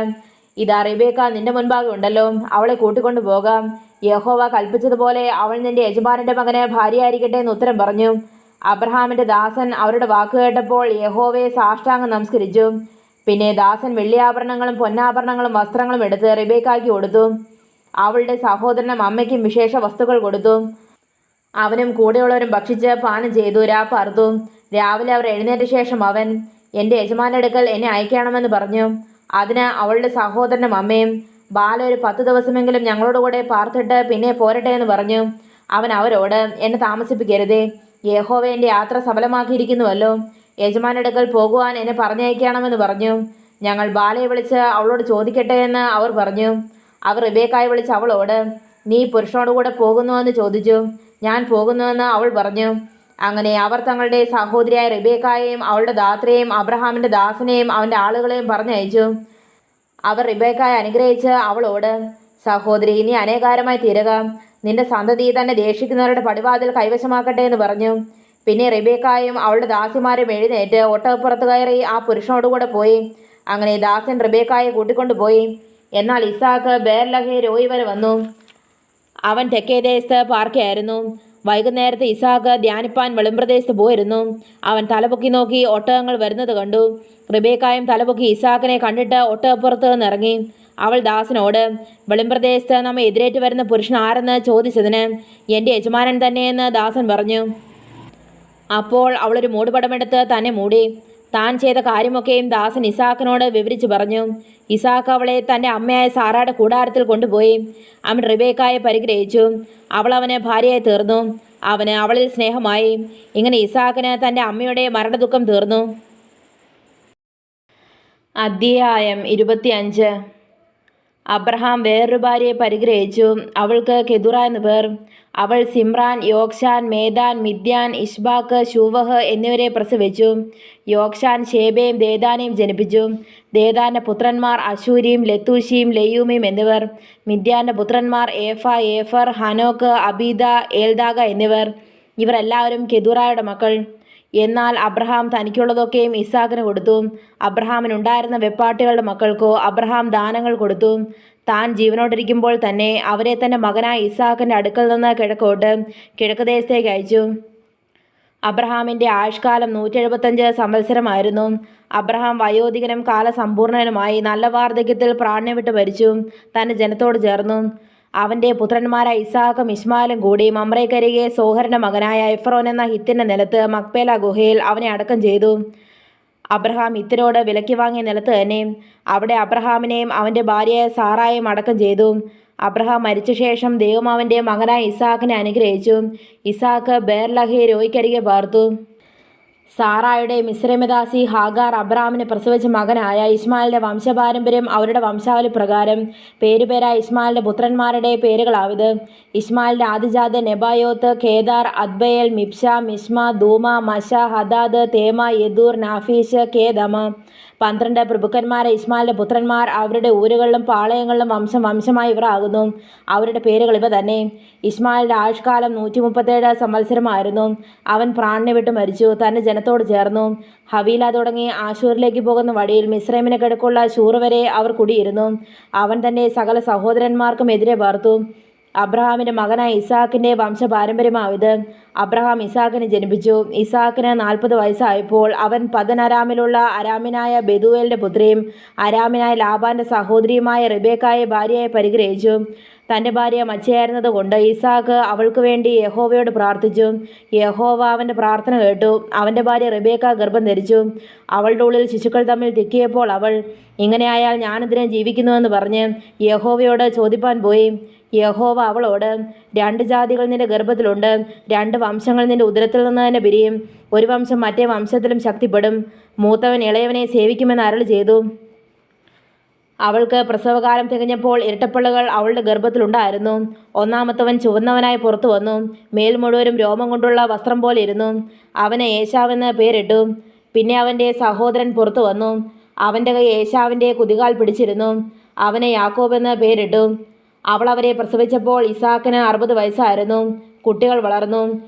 ഇതാ റിബേക്ക നിന്റെ മുൻപാകെ ഉണ്ടല്ലോ, അവളെ കൂട്ടിക്കൊണ്ടു പോകാം. യഹോവ കൽപ്പിച്ചതുപോലെ അവൾ നിന്റെ യജമാനന്റെ മകന് ഭാര്യയായിരിക്കട്ടെ എന്ന് ഉത്തരം പറഞ്ഞു. അബ്രഹാമിന്റെ ദാസൻ അവരുടെ വാക്ക് കേട്ടപ്പോൾ യഹോവയെ സാഷ്ടാംഗം നമസ്കരിച്ചു. പിന്നെ ദാസൻ വെള്ളിയാഭരണങ്ങളും പൊന്നാഭരണങ്ങളും വസ്ത്രങ്ങളും എടുത്ത് റിബേക്കായ്ക്ക് കൊടുത്തു. അവളുടെ സഹോദരനും അമ്മയ്ക്കും വിശേഷ വസ്തുക്കൾ കൊടുത്തു. അവനും കൂടെയുള്ളവരും ഭക്ഷിച്ച് പാനം ചെയ്തു രാപ്പാർത്തു. രാവിലെ അവർ എഴുന്നേറ്റ ശേഷം അവൻ, എൻ്റെ യജമാന്റെ അടുക്കൽ എന്നെ അയക്കണമെന്ന് പറഞ്ഞു. അതിന് അവളുടെ സഹോദരനും അമ്മയും, ബാല ഒരു 10 ദിവസമെങ്കിലും ഞങ്ങളോട് കൂടെ പാർത്തിട്ട് പിന്നെ പോരട്ടെ എന്ന് പറഞ്ഞു. അവൻ അവരോട്, എന്നെ താമസിപ്പിക്കരുതേ, യഹോവ എൻ്റെ യാത്ര സഫലമാക്കിയിരിക്കുന്നുവല്ലോ. യജമാന്റെ അടുക്കൽ പോകുവാൻ എന്നെ പറഞ്ഞയക്കണമെന്ന് പറഞ്ഞു. ഞങ്ങൾ ബാലയെ വിളിച്ച് അവളോട് ചോദിക്കട്ടെ എന്ന് അവർ പറഞ്ഞു. അവർ റിബേക്കായെ വിളിച്ച് അവളോട്, നീ പുരുഷനോടുകൂടെ പോകുന്നുവെന്ന് ചോദിച്ചു. ഞാൻ പോകുന്നുവെന്ന് അവൾ പറഞ്ഞു. അങ്ങനെ അവർ തങ്ങളുടെ സഹോദരിയായ റിബേക്കായെയും അവളുടെ ദാത്രയെയും അബ്രഹാമിൻ്റെ ദാസനെയും അവൻ്റെ ആളുകളെയും പറഞ്ഞയച്ചു. അവർ റിബേക്കായെ അനുഗ്രഹിച്ച് അവളോട്, സഹോദരി, നീ അനേകാരമായി തീരുക, നിന്റെ സന്തതി തന്നെ ദേഷിക്കുന്നവരുടെ പടിവാതിൽ കൈവശമാക്കട്ടെ എന്ന് പറഞ്ഞു. പിന്നെ റിബേക്കായും അവളുടെ ദാസിമാരും എഴുന്നേറ്റ് ഒട്ടകപ്പുറത്ത് കയറി ആ പുരുഷനോടുകൂടെ പോയി. അങ്ങനെ ദാസൻ റിബേക്കായെ കൂട്ടിക്കൊണ്ടുപോയി. എന്നാൽ ഇസാക്ക് ബേർലഹെ രോയി വരെ വന്നു. അവൻ തെക്കേ ദേശത്ത് പാർക്കയായിരുന്നു. വൈകുന്നേരത്ത് ഇസാക്ക് ധ്യാനിപ്പാൻ വെളിമ്പ്രദേശത്ത് പോയിരുന്നു. അവൻ തലപൊക്കി നോക്കി ഒട്ടകങ്ങൾ വരുന്നത് കണ്ടു. റിബേക്കായും തലപൊക്കി ഇസാക്കിനെ കണ്ടിട്ട് ഒട്ടകപ്പുറത്ത് നിന്നിറങ്ങി. അവൾ ദാസനോട്, വെളിമ്പ്രദേശത്ത് നമ്മെ എതിരേറ്റ് വരുന്ന പുരുഷൻ ആരെന്ന് ചോദിച്ചതിന്, എൻ്റെ യജമാനൻ തന്നെയെന്ന് ദാസൻ പറഞ്ഞു. അപ്പോൾ അവളൊരു മൂടുപടമെടുത്ത് തന്നെ മൂടി. താൻ ചെയ്ത കാര്യമൊക്കെയും ദാസൻ ഇസാക്കിനോട് വിവരിച്ചു പറഞ്ഞു. ഇസാക്ക് അവളെ തൻ്റെ അമ്മയായ സാറയുടെ കൂടാരത്തിൽ കൊണ്ടുപോയി. അവൻ റിബേക്കായെ പരിഗ്രഹിച്ചു. അവൾ അവന് ഭാര്യയായി തീർന്നു. അവന് അവളിൽ സ്നേഹമായി. ഇങ്ങനെ ഇസാക്കിന് തൻ്റെ അമ്മയുടെ മരണദുഃഖം തീർന്നു. അധ്യായം 25. അബ്രഹാം വേറൊരു ഭാര്യയെ പരിഗ്രഹിച്ചു. അവൾക്ക് കെതുറ എന്നു പേർ. അവൾ സിമ്രാൻ, യോക്ശാൻ, മേദാൻ, മിദ്യാൻ, ഇഷ്ബാക്ക്, ശൂവഹ് എന്നിവരെ പ്രസവിച്ചു. യോക്ശാൻ ശേബയും ദേദാനെയും ജനിപ്പിച്ചു. ദേദാന്റെ പുത്രന്മാർ അശൂരിയും ലത്തൂശിയും ലയൂമിയും എന്നിവർ. മിദ്യാന്റെ പുത്രന്മാർ ഏഫ, ഏഫർ, ഹനോക്ക്, അബീദ, ഏൽദാഗ എന്നിവർ. ഇവർ എല്ലാവരും കെതുറായുടെ മക്കൾ. എന്നാൽ അബ്രഹാം തനിക്കുള്ളതൊക്കെയും ഇസാക്കിന് കൊടുത്തു. അബ്രഹാമിനുണ്ടായിരുന്ന വെപ്പാട്ടികളുടെ മക്കൾക്കോ അബ്രഹാം ദാനങ്ങൾ കൊടുത്തു. താൻ ജീവനോടിരിക്കുമ്പോൾ തന്നെ അവരെ തൻ്റെ മകനായ ഇസാക്കിൻ്റെ അടുക്കൽ നിന്ന് കിഴക്കോട്ട് കിഴക്ക് ദേശത്തേക്ക് അയച്ചു. അബ്രഹാമിൻ്റെ ആയുഷ്കാലം 175 സംവത്സരമായിരുന്നു. അബ്രഹാം വയോധികനും കാലസമ്പൂർണനുമായി നല്ല വാർദ്ധക്യത്തിൽ പ്രാണനെ വിട്ട് മരിച്ചു. തൻ്റെ ജനത്തോട് ചേർന്നു. അവൻ്റെ പുത്രന്മാരായ ഇസാക്കും ഇസ്മായിലും കൂടി മമ്രേക്കരികെ സോഹറിൻ്റെ മകനായ എഫ്രോൻ എന്ന ഹിത്തിൻ്റെ നിലത്ത് മക്പേല ഗുഹയിൽ അവനെ അടക്കം ചെയ്തു. അബ്രഹാം ഹിത്തിനോട് വിലയ്ക്ക് വാങ്ങിയ നിലത്ത് തന്നെ അവിടെ അബ്രഹാമിനെയും അവൻ്റെ ഭാര്യയായ സാറായെയും അടക്കം ചെയ്തു. അബ്രഹാം മരിച്ച ശേഷം ദൈവം അവൻ്റെ മകനായ ഇസാക്കിനെ അനുഗ്രഹിച്ചു. ഇസാക്ക് ബേർലഹെ രോയ്ക്കരികെ പാർത്തു. സാറായുടെ മിസ്രൈമദാസി ഹാഗാർ അബ്രഹാമിനെ പ്രസവിച്ച മകനായ ഇസ്മായിലിൻ്റെ വംശപാരമ്പര്യം അവരുടെ വംശാവലി പ്രകാരം പേരുപേരായ ഇസ്മായിലിൻ്റെ പുത്രന്മാരുടെ പേരുകളാവിത്. ഇസ്മായിലിൻ്റെ ആദിജാതൻ Nebaioth, Kedar, അദ്ബയേൽ, മിപ്ഷ, Mishma, ദൂമ, മഷ, Hadad, തേമ, യദൂർ, Naphish, കേദമ. 12 പ്രഭുക്കന്മാരെ ഇസ്മായിലിന്റെ പുത്രന്മാർ അവരുടെ ഊരുകളിലും പാളയങ്ങളിലും വംശം വംശമായി ഇവർ ആകുന്നു. അവരുടെ പേരുകൾ ഇവ തന്നെ. ഇസ്മായിലിന്റെ ആയുഷ്കാലം 137 സംവത്സരമായിരുന്നു. അവൻ പ്രാണനെ വിട്ട് മരിച്ചു, തന്റെ ജനത്തോട് ചേർന്നു. ഹവീല തുടങ്ങി ആശൂരിലേക്ക് പോകുന്ന വഴിയിൽ മിസ്രൈമിന് കിഴക്കുള്ള ശൂർ വരെ അവർ കുടിയിരുന്നു. അവൻ തന്റെ സകല സഹോദരന്മാർക്കും എതിരെ പാർത്തു. അബ്രഹാമിന്റെ മകനായ ഇസാക്കിന്റെ വംശപാരമ്പര്യമാവിത്. അബ്രഹാം ഇസാക്കിനെ ജനിപ്പിച്ചു. ഇസാക്കിന് 40 വയസ്സായപ്പോൾ അവൻ പദൻ അരാമിലുള്ള അരാമിനായ ബെതുവേലിന്റെ പുത്രിയും അരാമിനായ ലാബാന്റെ സഹോദരിയുമായ റിബേക്കായെ ഭാര്യയായി പരിഗ്രഹിച്ചു. തന്റെ ഭാര്യ മച്ചയായിരുന്നത് കൊണ്ട് ഇസാക്ക് അവൾക്ക് വേണ്ടി യഹോവയോട് പ്രാർത്ഥിച്ചു. യഹോവ അവന്റെ പ്രാർത്ഥന കേട്ടു. അവന്റെ ഭാര്യ റിബേക്ക ഗർഭം ധരിച്ചു. അവളുടെ ഉള്ളിൽ ശിശുക്കൾ തമ്മിൽ തിക്കിയപ്പോൾ അവൾ, ഇങ്ങനെയായാൽ ഞാനെന്തിനെ ജീവിക്കുന്നുവെന്ന് പറഞ്ഞ് യഹോവയോട് ചോദിപ്പാൻ പോയി. യഹോവ അവളോട്, 2 ജാതികൾ നിന്റെ ഗർഭത്തിലുണ്ട്, 2 വംശങ്ങൾ നിന്റെ ഉദരത്തിൽ നിന്ന് തന്നെ പിരിയും, ഒരു വംശം മറ്റേ വംശത്തിലും ശക്തിപ്പെടും, മൂത്തവൻ ഇളയവനെ സേവിക്കുമെന്ന് അരുളി ചെയ്തു. അവൾക്ക് പ്രസവകാലം തികഞ്ഞപ്പോൾ ഇരട്ടപ്പള്ളുകൾ അവളുടെ ഗർഭത്തിലുണ്ടായിരുന്നു. ഒന്നാമത്തവൻ ചുവന്നവനായി പുറത്തു വന്നു, മേൽ മുഴുവനും രോമം കൊണ്ടുള്ള വസ്ത്രം പോലെ ഇരുന്നു. അവന് ഏശാവെന്ന് പേരിട്ടു. പിന്നെ അവൻ്റെ സഹോദരൻ പുറത്തു വന്നു. അവൻ്റെ കൈ ഏശാവിൻ്റെ കുതികാൽ പിടിച്ചിരുന്നു. അവന് യാക്കോബ് എന്ന് പേരിട്ടു. അവൾ അവരെ പ്രസവിച്ചപ്പോൾ ഇസാക്കിന് 60 വയസ്സായിരുന്നു. കുട്ടികൾ വളർന്നു.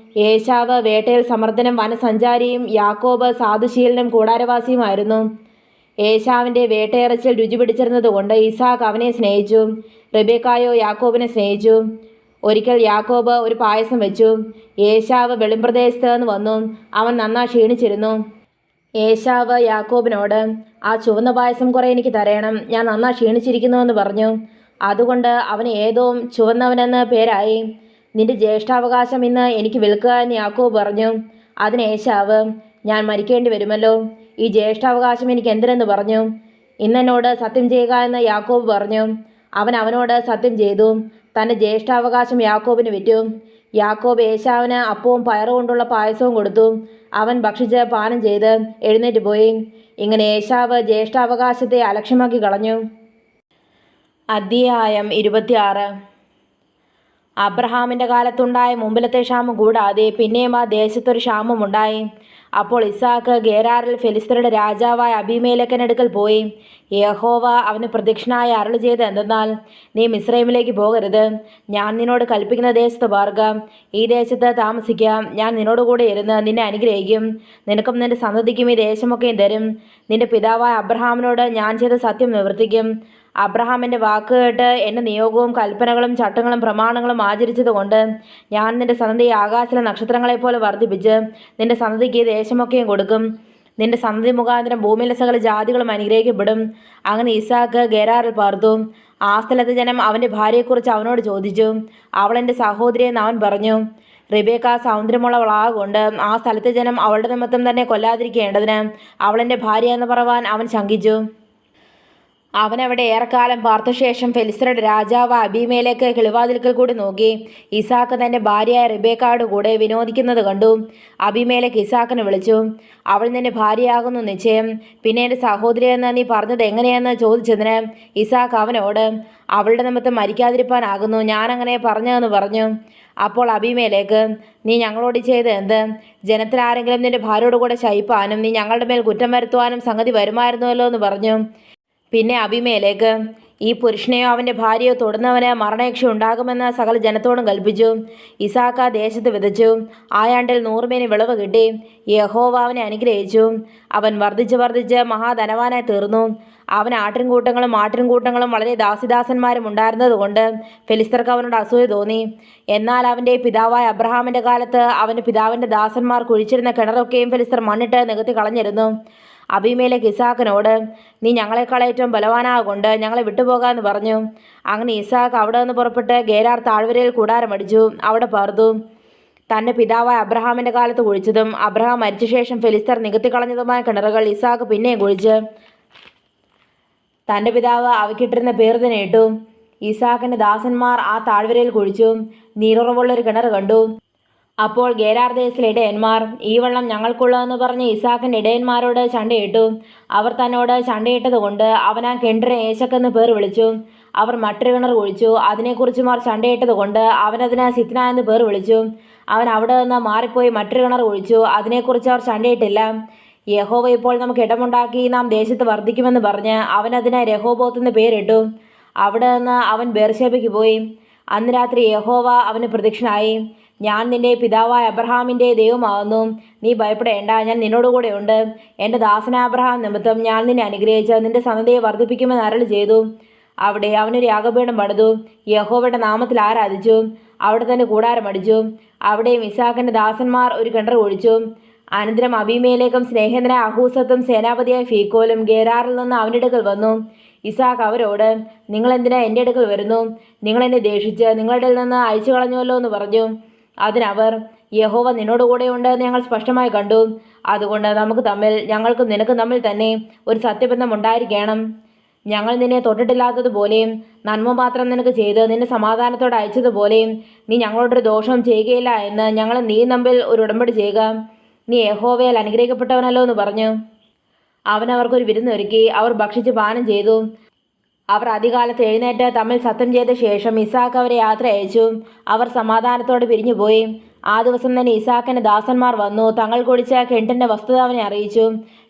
ഏശാവ് വേട്ടയിൽ സമർത്ഥനും വനസഞ്ചാരിയും യാക്കോബ് സാധുശീലനും കൂടാരവാസിയുമായിരുന്നു. ഏശാവിൻ്റെ വേട്ടയിറച്ചിൽ രുചി പിടിച്ചിരുന്നത് കൊണ്ട് ഇസാക്ക് അവനെ സ്നേഹിച്ചു. റിബേക്കായോ യാക്കോബിനെ സ്നേഹിച്ചു. ഒരിക്കൽ യാക്കോബ് ഒരു പായസം വെച്ചു. ഏശാവ് വെളിമ്പ്രദേശത്ത് നിന്ന് വന്നു. അവൻ നന്നായി ക്ഷീണിച്ചിരുന്നു. ഏശാവ് യാക്കോബിനോട്, ആ ചുവന്ന പായസം കുറെ എനിക്ക് തരയണം, ഞാൻ നന്നായി ക്ഷീണിച്ചിരിക്കുന്നുവെന്ന് പറഞ്ഞു. അതുകൊണ്ട് അവന് ഏതോം ചുവന്നവനെന്ന് പേരായി. നിന്റെ ജ്യേഷ്ഠാവകാശം ഇന്ന് എനിക്ക് വിൽക്കുക എന്ന് യാക്കോബ് പറഞ്ഞു. അതിന് ഏശാവ്, ഞാൻ മരിക്കേണ്ടി വരുമല്ലോ, ഈ ജ്യേഷ്ഠാവകാശം എനിക്ക് എന്തിനെന്ന് പറഞ്ഞു. ഇന്നെന്നോട് സത്യം ചെയ്യുക എന്ന് യാക്കോബ് പറഞ്ഞു. അവൻ അവനോട് സത്യം ചെയ്തു. തൻ്റെ ജ്യേഷ്ഠാവകാശം യാക്കോബിന് വിറ്റു. യാക്കോബ് ഏശാവിന് അപ്പവും പയറും കൊണ്ടുള്ള പായസവും കൊടുത്തു. അവൻ ഭക്ഷിച്ച് പാനം ചെയ്ത് എഴുന്നേറ്റ് പോയി. ഇങ്ങനെ ഏശാവ് ജ്യേഷ്ഠാവകാശത്തെ അലക്ഷ്യമാക്കി കളഞ്ഞു. അധ്യായം 26. അബ്രഹാമിൻ്റെ കാലത്തുണ്ടായ മുമ്പിലത്തെ ക്ഷാമം കൂടാതെ പിന്നെയും ആ ദേശത്തൊരു ക്ഷാമമുണ്ടായി. അപ്പോൾ ഇസാക്ക് ഗേരാറിൽ ഫെലിസ്ത്യരുടെ രാജാവായ അബീമേലെക്കിനടുക്കൽ പോയി. യഹോവ അവന് പ്രത്യക്ഷനായി അരുളി ചെയ്ത് എന്തെന്നാൽ, നീ മിസ്രൈമിലേക്ക് പോകരുത്, ഞാൻ നിന്നോട് കൽപ്പിക്കുന്ന ദേശത്ത് പാർക്ക, ഈ ദേശത്ത് താമസിക്കാം, ഞാൻ നിന്നോടുകൂടെ ഇരുന്ന് നിന്നെ അനുഗ്രഹിക്കും, നിനക്കും നിന്റെ സന്തതിക്കും ഈ ദേശമൊക്കെയും തരും, നിന്റെ പിതാവായ അബ്രഹാമിനോട് ഞാൻ ചെയ്ത സത്യം നിവർത്തിക്കും. അബ്രഹാമിൻ്റെ വാക്ക് കേട്ട് എൻ്റെ നിയോഗവും കൽപ്പനകളും ചട്ടങ്ങളും പ്രമാണങ്ങളും ആചരിച്ചതുകൊണ്ട് ഞാൻ നിന്റെ സന്തതിയെ ആകാശത്തിലെ നക്ഷത്രങ്ങളെപ്പോലെ വർദ്ധിപ്പിച്ച് നിന്റെ സന്തതിക്ക് ഈ ദേശമൊക്കെയും കൊടുക്കും. നിന്റെ സന്തതി മുഖാന്തരം ഭൂമിയിലെ സകല ജാതികളും അനുഗ്രഹിക്കപ്പെടും. അങ്ങനെ ഇസാക്ക് ഗേരാറിൽ പാർത്തു. ആ സ്ഥലത്തെ ജനം അവൻ്റെ ഭാര്യയെക്കുറിച്ച് അവനോട് ചോദിച്ചു. അവൾ എൻ്റെ സഹോദരിയെന്ന് അവൻ പറഞ്ഞു. റിബേക്ക സൗന്ദര്യമുള്ളവളാകൊണ്ട് ആ സ്ഥലത്തെ ജനം അവളുടെ നിമിത്തം തന്നെ കൊല്ലാതിരിക്കേണ്ടതിന് അവളെൻ്റെ ഭാര്യ എന്ന് പറവാൻ അവൻ ശങ്കിച്ചു. അവനവിടെ ഏറെക്കാലം പാർത്ത ശേഷം ഫെലിസ്ത്യരുടെ രാജാവ് അബീമേലെക്ക് കിളിവാതിൽക്കൽ കൂടി നോക്കി ഇസാക്ക് തൻ്റെ ഭാര്യയായ റിബേക്കയുടെ കൂടെ വിനോദിക്കുന്നത് കണ്ടു. അബീമേലെക്ക് ഇസാക്കിനെ വിളിച്ചു. അവൾ നിന്റെ ഭാര്യയാകുന്നു നിശ്ചയം, പിന്നെ എൻ്റെ സഹോദരിയെന്ന് നീ പറഞ്ഞത് എങ്ങനെയെന്ന് ചോദിച്ചതിന് ഇസാക്ക് അവനോട്, അവളുടെ നിമിത്തം മരിക്കാതിരിപ്പാനാകുന്നു ഞാനങ്ങനെ പറഞ്ഞതെന്ന് പറഞ്ഞു. അപ്പോൾ അബീമേലെക്ക്, നീ ഞങ്ങളോട് ചെയ്ത് എന്ത്? ജനത്തിൽ ആരെങ്കിലും നിന്റെ ഭാര്യയോട് കൂടെ ശയിപ്പാനും നീ ഞങ്ങളുടെ മേൽ കുറ്റം വരുത്തുവാനും സംഗതി വരുമായിരുന്നുവല്ലോ എന്ന് പറഞ്ഞു. പിന്നെ അബീമേലെക്ക്, ഈ പുരുഷനെയോ അവൻ്റെ ഭാര്യയോ തൊടുന്നവന് മരണശിക്ഷ ഉണ്ടാകുമെന്ന് സകല ജനത്തോടും കൽപ്പിച്ചു. ഇസാക്ക ദേശത്ത് വിതച്ചു. ആയാണ്ടിൽ 100 മേനി വിളവ് കിട്ടി. യഹോവ അവനെ അനുഗ്രഹിച്ചു. അവൻ വർദ്ധിച്ച് വർദ്ധിച്ച് മഹാധനവാനായി തീർന്നു. അവൻ ആട്ടിൻകൂട്ടങ്ങളും വളരെ ദാസിദാസന്മാരും ഉണ്ടായിരുന്നതുകൊണ്ട് ഫെലിസ്ത്യർക്ക് അവനോട് അസൂയ തോന്നി. എന്നാൽ അവൻ്റെ പിതാവായ അബ്രഹാമിൻ്റെ കാലത്ത് അവൻ്റെ പിതാവിൻ്റെ ദാസന്മാർ കുഴിച്ചിരുന്ന കിണറൊക്കെയും ഫെലിസ്ത്യർ മണ്ണിട്ട് നികത്തി കളഞ്ഞിരുന്നു. അബീമേലെക്ക് ഇസാക്കിനോട്, നീ ഞങ്ങളെക്കാൾ ഏറ്റവും ബലവാനാകൊണ്ട് ഞങ്ങളെ വിട്ടുപോകാമെന്ന് പറഞ്ഞു. അങ്ങനെ ഇസാക്ക് അവിടെ നിന്ന് പുറപ്പെട്ട് ഗേരാർ താഴ്വരയിൽ കൂടാരമടിച്ചു, അവിടെ പാർത്തു. തൻ്റെ പിതാവായ അബ്രഹാമിൻ്റെ കാലത്ത് കുഴിച്ചതും അബ്രഹാം മരിച്ച ശേഷം ഫെലിസ്ത്യർ നികത്തിക്കളഞ്ഞതുമായ കിണറുകൾ ഇസാക്ക് പിന്നെയും കുഴിച്ച് തൻ്റെ പിതാവ് അവയ്ക്കിട്ടിരുന്ന പേർ തന്നെ ഇട്ടു. ഇസാക്കിൻ്റെ ദാസന്മാർ ആ താഴ്വരയിൽ കുഴിച്ചു. നീരുറവുള്ളൊരു കിണർ കണ്ടു. അപ്പോൾ ഗേരാർ ദേശത്തിലെ ഇടയന്മാർ, ഈ വെള്ളം ഞങ്ങൾക്കുള്ളതെന്ന് പറഞ്ഞ് ഇസാക്കിൻ്റെ ഇടയന്മാരോട് ചണ്ടയിട്ടു. അവർ തന്നോട് ചണ്ടയിട്ടത് കൊണ്ട് അവൻ ആ കിണറിനെ ഏശക്കെന്ന് പേർ വിളിച്ചു. അവർ മറ്റൊരു കിണർ കുഴിച്ചു. അതിനെക്കുറിച്ചുമാർ ചണ്ടയിട്ടത് കൊണ്ട് അവനതിന് സിത്ന എന്ന് പേർ വിളിച്ചു. അവൻ അവിടെ നിന്ന് മാറിപ്പോയി മറ്റൊരു കിണർ കുഴിച്ചു. അതിനെക്കുറിച്ച് അവർ ചണ്ടയിട്ടില്ല. യഹോവ ഇപ്പോൾ നമുക്ക് ഇടമുണ്ടാക്കി നാം ദേശത്ത് വർദ്ധിക്കുമെന്ന് പറഞ്ഞ് അവനതിനെ രഹോബോത്ത് എന്ന് പേരിട്ടു. അവിടെ നിന്ന് അവൻ ബേർശേബയ്ക്ക് പോയി. അന്ന് രാത്രി യഹോവ അവന് പ്രത്യക്ഷനായി. ഞാൻ നിന്റെ പിതാവായ അബ്രഹാമിൻ്റെ ദൈവമാകുന്നു. നീ ഭയപ്പെടേണ്ട, ഞാൻ നിന്നോടുകൂടെ ഉണ്ട്. എൻ്റെ ദാസനായ അബ്രഹാം നിമിത്തം ഞാൻ നിന്നെ അനുഗ്രഹിച്ച് നിന്റെ സന്തതിയെ വർദ്ധിപ്പിക്കുമെന്ന് അരുളി ചെയ്തു. അവിടെ അവനൊരു യാഗപീഠം പണിതു, യഹോവയുടെ നാമത്തിൽ ആരാധിച്ചു. അവിടെ തന്നെ കൂടാരമടിച്ചു. അവിടെയും ഇസാക്കിൻ്റെ ദാസന്മാർ ഒരു കിണർ ഒഴിച്ചു. അനന്തരം അബീമേലെക്കും സ്നേഹിതനായ അഹൂസത്തും സേനാപതിയായ ഫീക്കോലും ഗേരാറിൽ നിന്ന് അവൻ്റെ അടുക്കൽ വന്നു. ഇസാക്ക് അവരോട്, നിങ്ങളെന്തിനാ എൻ്റെ അടുക്കൽ വരുന്നു? നിങ്ങളെന്നെ ദേഷിച്ച് നിങ്ങളുടെ നിന്ന് അയച്ചു കളഞ്ഞുവല്ലോ എന്ന് പറഞ്ഞു. അതിനവർ, യഹോവ നിന്നോടുകൂടെയുണ്ട് എന്ന് ഞങ്ങൾ സ്പഷ്ടമായി കണ്ടു. അതുകൊണ്ട് ഞങ്ങൾക്കും നിനക്കും തമ്മിൽ തന്നെ ഒരു സത്യബന്ധം ഉണ്ടായിരിക്കണം. ഞങ്ങൾ നിന്നെ തൊട്ടിട്ടില്ലാത്തതുപോലെയും നന്മ മാത്രം നിനക്ക് ചെയ്ത് നിന്നെ സമാധാനത്തോടെ അയച്ചതുപോലെയും നീ ഞങ്ങളോടൊരു ദോഷം ചെയ്യുകയില്ല എന്ന് ഞങ്ങൾ നീ തമ്മിൽ ഒരു ഉടമ്പടി ചെയ്യുക. നീ യഹോവയാൽ അനുഗ്രഹിക്കപ്പെട്ടവനല്ലോ എന്ന് പറഞ്ഞു. അവൻ അവർക്കൊരു വിരുന്നൊരുക്കി. അവർ ഭക്ഷിച്ച് പാനം ചെയ്തു. അവർ അതികാലത്ത് എഴുന്നേറ്റ് തമ്മിൽ സത്യം ചെയ്ത ശേഷം ഇസാക്ക് അവരെ യാത്ര അയച്ചു. അവർ സമാധാനത്തോടെ പിരിഞ്ഞുപോയി. ആ ദിവസം തന്നെ ഇസാക്കിൻ്റെ ദാസന്മാർ വന്നു. തങ്ങൾ കുടിച്ച കിണറ്റിൻ്റെ വസ്തുത അവനെ അറിയിച്ചു.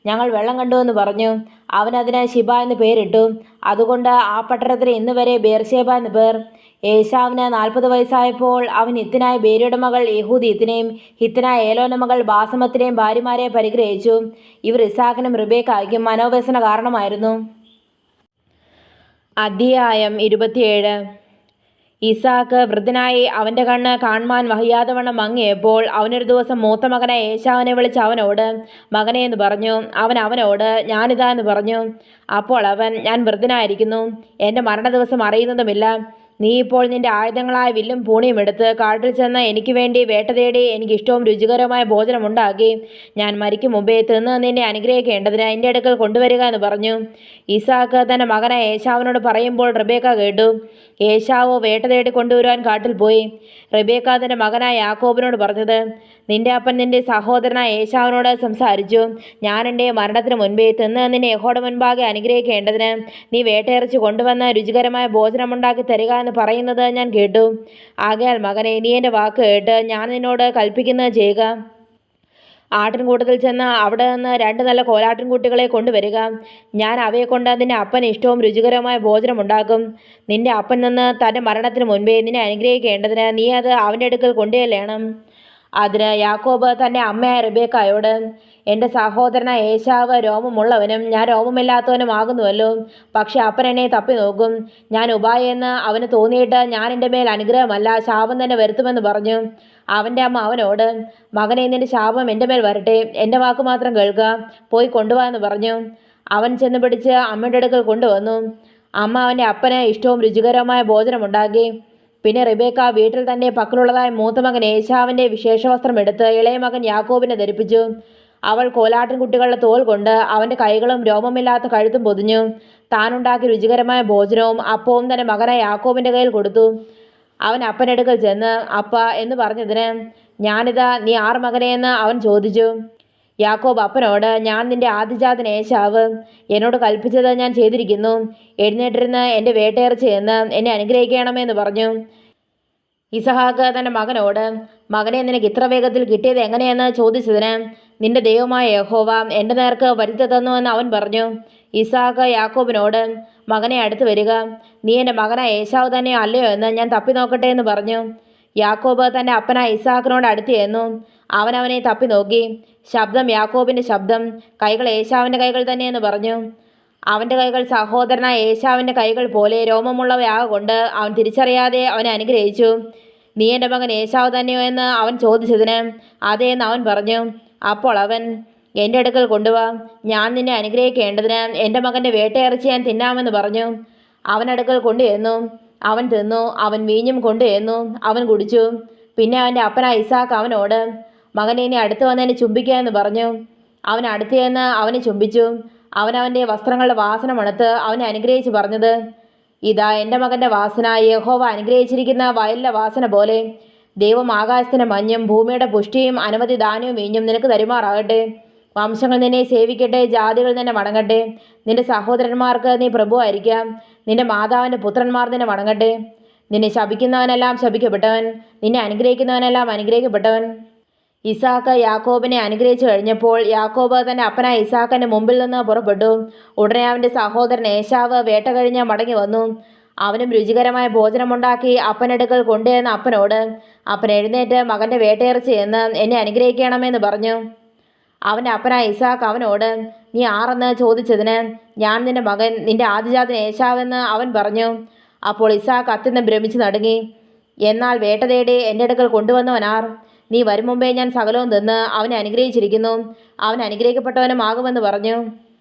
ഞങ്ങൾ വെള്ളം കണ്ടു എന്ന് പറഞ്ഞു. അവനതിന് ശിബ എന്ന് പേരിട്ടു. അതുകൊണ്ട് ആ പട്ടണത്തിന് ഇന്നുവരെ ബേർശേബ എന്ന് പേർ. ഏശാവിന് 40 വയസ്സായപ്പോൾ അവൻ ഹിത്തനായ ബേരിയുടെ മകൾ യഹൂദ് ഹിത്തിനെയും ഹിത്തനായ ഏലോന്റെ മകൾ ബാസമത്തിനെയും ഭാര്യമാരെ പരിഗ്രഹിച്ചു. ഇവർ ഇസാക്കിനും റിബേക്കായ്ക്കും മനോവ്യസന കാരണമായിരുന്നു. അധ്യായം 27. ഇസാക്ക് വൃദ്ധനായി അവൻ്റെ കണ്ണ് കാണുവാൻ വഹിയാതവണ്ണം മങ്ങിയപ്പോൾ അവനൊരു ദിവസം മൂത്ത മകനെ ഏശാവിനെ വിളിച്ച് അവനോട്, മകനെ എന്ന് പറഞ്ഞു. അവൻ അവനോട്, ഞാനിതാ എന്ന് പറഞ്ഞു. അപ്പോൾ അവൻ, ഞാൻ വൃദ്ധനായിരിക്കുന്നു, എൻ്റെ മരണദിവസം അറിയുന്നതുമില്ല. നീ ഇപ്പോൾ നിന്റെ ആയുധങ്ങളായ വില്ലും പൂണിയും എടുത്ത് കാട്ടിൽ ചെന്ന് എനിക്ക് വേണ്ടി വേട്ട തേടി എനിക്കിഷ്ടവും രുചികരമായ ഭോജനമുണ്ടാക്കി ഞാൻ മരിക്കും മുമ്പേ തിന്ന് നിന്നെ അനുഗ്രഹിക്കേണ്ടതിന് എൻ്റെ അടുക്കൽ കൊണ്ടുവരിക എന്ന് പറഞ്ഞു. ഇസാക്ക് തൻ്റെ മകനായ ഏശാവിനോട് പറയുമ്പോൾ റിബേക്ക കേട്ടു. ഏശാവ് വേട്ട തേടി കൊണ്ടുവരുവാൻ കാട്ടിൽ പോയി. റിബേക്ക തൻ്റെ മകനായ യാക്കോബിനോട് പറഞ്ഞത്, നിന്റെ അപ്പൻ നിന്റെ സഹോദരനായ ഏശാവിനോട് സംസാരിച്ചു. ഞാൻ എൻ്റെ മരണത്തിന് മുൻപേ തിന്ന് നിന്നെ യഹോവയുടെ മുൻപാകെ അനുഗ്രഹിക്കേണ്ടതിന് നീ വേട്ടയിറച്ചി കൊണ്ടുവന്ന് രുചികരമായ ഭോജനമുണ്ടാക്കി തരിക എന്ന് പറയുന്നത് ഞാൻ കേട്ടു. ആകയാൽ മകനെ, നീ എൻ്റെ വാക്ക് കേട്ട് ഞാൻ നിന്നോട് കൽപ്പിക്കുന്നത് ചെയ്യുക. ആട്ടിൻകൂട്ടത്തിൽ ചെന്ന് അവിടെ നിന്ന് 2 നല്ല കോലാട്ടിൻകുട്ടികളെ കൊണ്ടുവരിക. ഞാൻ അവയെ കൊണ്ട് നിന്റെ അപ്പന് ഇഷ്ടവും രുചികരമായ ഭോജനമുണ്ടാക്കും. നിന്റെ അപ്പൻ നിന്ന് തൻ്റെ മരണത്തിന് മുൻപേ നിന്നെ അനുഗ്രഹിക്കേണ്ടതിന് നീ അത് അവൻ്റെ അടുക്കൽ കൊണ്ടുചെല്ലണം. അതിന് യാക്കോബ് തൻ്റെ അമ്മയായ റിബേക്കായോട്, എൻ്റെ സഹോദരനായ ഏശാവ് രോമമുള്ളവനും ഞാൻ രോമമില്ലാത്തവനും ആകുന്നുവല്ലോ. പക്ഷെ അപ്പൻ എന്നെ തപ്പി നോക്കും. ഞാൻ ഉപായെന്ന് അവന് തോന്നിയിട്ട് ഞാൻ എൻ്റെ മേൽ അനുഗ്രഹമല്ല ശാപം തന്നെ വരുത്തുമെന്ന് പറഞ്ഞു. അവൻ്റെ അമ്മ അവനോട്, മകനെ, നിന്റെ ശാപം എൻ്റെ മേൽ വരട്ടെ, എൻ്റെ വാക്ക് മാത്രം കേൾക്കുക, പോയി കൊണ്ടുപോകാൻ എന്ന് പറഞ്ഞു. അവൻ ചെന്ന് പിടിച്ച് അമ്മയുടെ അടുക്കൽ കൊണ്ടുവന്നു. അമ്മ അവൻ്റെ അപ്പന് ഇഷ്ടവും രുചികരമായ ഭോജനമുണ്ടാക്കി. പിന്നെ റിബേക്ക വീട്ടിൽ തൻ്റെ പക്കലുള്ളതായ മൂത്ത മകൻ ഏശാവിൻ്റെ വിശേഷവസ്ത്രം എടുത്ത് ഇളയ മകൻ യാക്കോബിനെ ധരിപ്പിച്ചു. അവൾ കോലാട്ടിൻകുട്ടികളുടെ തോൽ കൊണ്ട് അവൻ്റെ കൈകളും രോമമില്ലാത്ത കഴുത്തും പൊതിഞ്ഞു. താനുണ്ടാക്കി രുചികരമായ ഭോജനവും അപ്പവും തൻ്റെ മകനായ യാക്കോബിൻ്റെ കയ്യിൽ കൊടുത്തു. അവൻ അപ്പനെടുക്കൽ ചെന്ന്, അപ്പ എന്ന് പറഞ്ഞതിന്, ഞാനിതാ, നീ ആർ മകനെയെന്ന് അവൻ ചോദിച്ചു. യാക്കോബ് അപ്പനോട്, ഞാൻ നിന്റെ ആദ്യജാതൻ ഏശാവ്. എന്നോട് കൽപ്പിച്ചത് ഞാൻ ചെയ്തിരിക്കുന്നു. എഴുന്നേറ്റിരുന്ന് എൻ്റെ വേട്ടയിറച്ചി എന്ന് എന്നെ അനുഗ്രഹിക്കണമെന്ന് പറഞ്ഞു. ഇസഹാക്ക് തൻ്റെ മകനോട്, മകനെ, നിനക്ക് ഇത്ര വേഗത്തിൽ കിട്ടിയത് എങ്ങനെയെന്ന് ചോദിച്ചതിന്, നിന്റെ ദൈവമായ യഹോവ എൻ്റെ നേർക്ക് വരുത്തി തന്നു എന്ന് അവൻ പറഞ്ഞു. ഇസഹാക്ക് യാക്കോബിനോട്, മകനെ, അടുത്ത് വരിക, നീ എൻ്റെ മകനായ ഏശാവ് തന്നെയോ അല്ലയോ എന്ന് ഞാൻ തപ്പി നോക്കട്ടെ എന്ന് പറഞ്ഞു. യാക്കോബ് തൻ്റെ അപ്പനായ ഇസഹാക്കിനോട് അടുത്ത് ചെന്നു. അവൻ അവനെ തപ്പി നോക്കി. ശബ്ദം യാക്കോബിൻ്റെ ശബ്ദം, കൈകൾ ഏശാവിൻ്റെ കൈകൾ തന്നെയെന്ന് പറഞ്ഞു. അവൻ്റെ കൈകൾ സഹോദരനായ ഏശാവിൻ്റെ കൈകൾ പോലെ രോമമുള്ളവയാകൊണ്ട് അവൻ തിരിച്ചറിയാതെ അവനെ അനുഗ്രഹിച്ചു. നീ എൻ്റെ മകൻ ഏശാവ് തന്നെയോ എന്ന് അവൻ ചോദിച്ചതിന് അതേ എന്ന് അവൻ പറഞ്ഞു. അപ്പോൾ അവൻ, എൻ്റെ അടുക്കൽ കൊണ്ടുവാ, ഞാൻ നിന്നെ അനുഗ്രഹിക്കേണ്ടതിന് എൻ്റെ മകൻ്റെ വേട്ടയിറച്ചി ഞാൻ തിന്നാമെന്ന് പറഞ്ഞു. അവൻ അടുക്കൽ കൊണ്ടുചെന്നു. അവൻ തിന്നു. അവൻ വീഞ്ഞും കൊണ്ടുചെന്നു. അവൻ കുടിച്ചു. പിന്നെ അവൻ്റെ അപ്പനായ ഇസാക്ക് അവനോട്, മകനെ, ഇനി അടുത്ത് വന്ന് എന്നെ ചുംബിക്കുക എന്ന് പറഞ്ഞു. അവൻ അടുത്ത് ചെന്ന് അവനെ ചുംബിച്ചു. അവൻ്റെ വസ്ത്രങ്ങളുടെ വാസന മണത്ത് അവനെ അനുഗ്രഹിച്ച് പറഞ്ഞത്, ഇതാ എൻ്റെ മകൻ്റെ വാസന യഹോവ അനുഗ്രഹിച്ചിരിക്കുന്ന വയലിലെ വാസന പോലെ. ദൈവം ആകാശത്തിൻ്റെ മഞ്ഞും ഭൂമിയുടെ പുഷ്ടിയും അനവധി ധാന്യവും വീഞ്ഞും നിനക്ക് തരുമാറാകട്ടെ. വംശങ്ങൾ നിന്നെ സേവിക്കട്ടെ, ജാതികൾ നിന്നെ വണങ്ങട്ടെ. നിന്റെ സഹോദരന്മാർക്ക് നീ പ്രഭുവായിരിക്കാം. നിന്റെ മാതാവിൻ്റെ പുത്രന്മാർ നിന്നെ വണങ്ങട്ടെ. നിന്നെ ശപിക്കുന്നവനെല്ലാം ശപിക്കപ്പെട്ടവൻ, നിന്നെ അനുഗ്രഹിക്കുന്നവനെല്ലാം അനുഗ്രഹിക്കപ്പെട്ടവൻ. ഇസാക്ക് യാക്കോബിനെ അനുഗ്രഹിച്ചു കഴിഞ്ഞപ്പോൾ യാക്കോബ് തൻ്റെ അപ്പനായ ഇസാക്കിൻ്റെ മുമ്പിൽ നിന്ന് പുറപ്പെട്ടു. ഉടനെ അവൻ്റെ സഹോദരൻ ഏശാവ് വേട്ട കഴിഞ്ഞ് മടങ്ങി വന്നു. അവനും രുചികരമായ ഭോജനമുണ്ടാക്കി അപ്പനടുക്കൽ കൊണ്ടുവന്ന അപ്പനോട്, അപ്പൻ എഴുന്നേറ്റ് മകൻ്റെ വേട്ടയിറച്ചി എന്ന് എന്നെ അനുഗ്രഹിക്കണമെന്ന് പറഞ്ഞു. അവൻ്റെ അപ്പനായ ഇസാക്ക് അവനോട്, നീ ആരെന്ന് ചോദിച്ചതിന്, ഞാൻ നിന്റെ മകൻ, നിന്റെ ആദ്യജാതൻ ഏശാവെന്ന് അവൻ പറഞ്ഞു. അപ്പോൾ ഇസാക്ക് അത്യന്തം ഭ്രമിച്ച് നടുങ്ങി. എന്നാൽ വേട്ട തേടി എൻ്റെ അടുക്കൽ കൊണ്ടുവന്നവനാർ? നീ വരും മുമ്പേ ഞാൻ സകലവും തിന്ന് അവനെ അനുഗ്രഹിച്ചിരിക്കുന്നു, അവൻ അനുഗ്രഹിക്കപ്പെട്ടവനുമാകുമെന്ന് പറഞ്ഞു.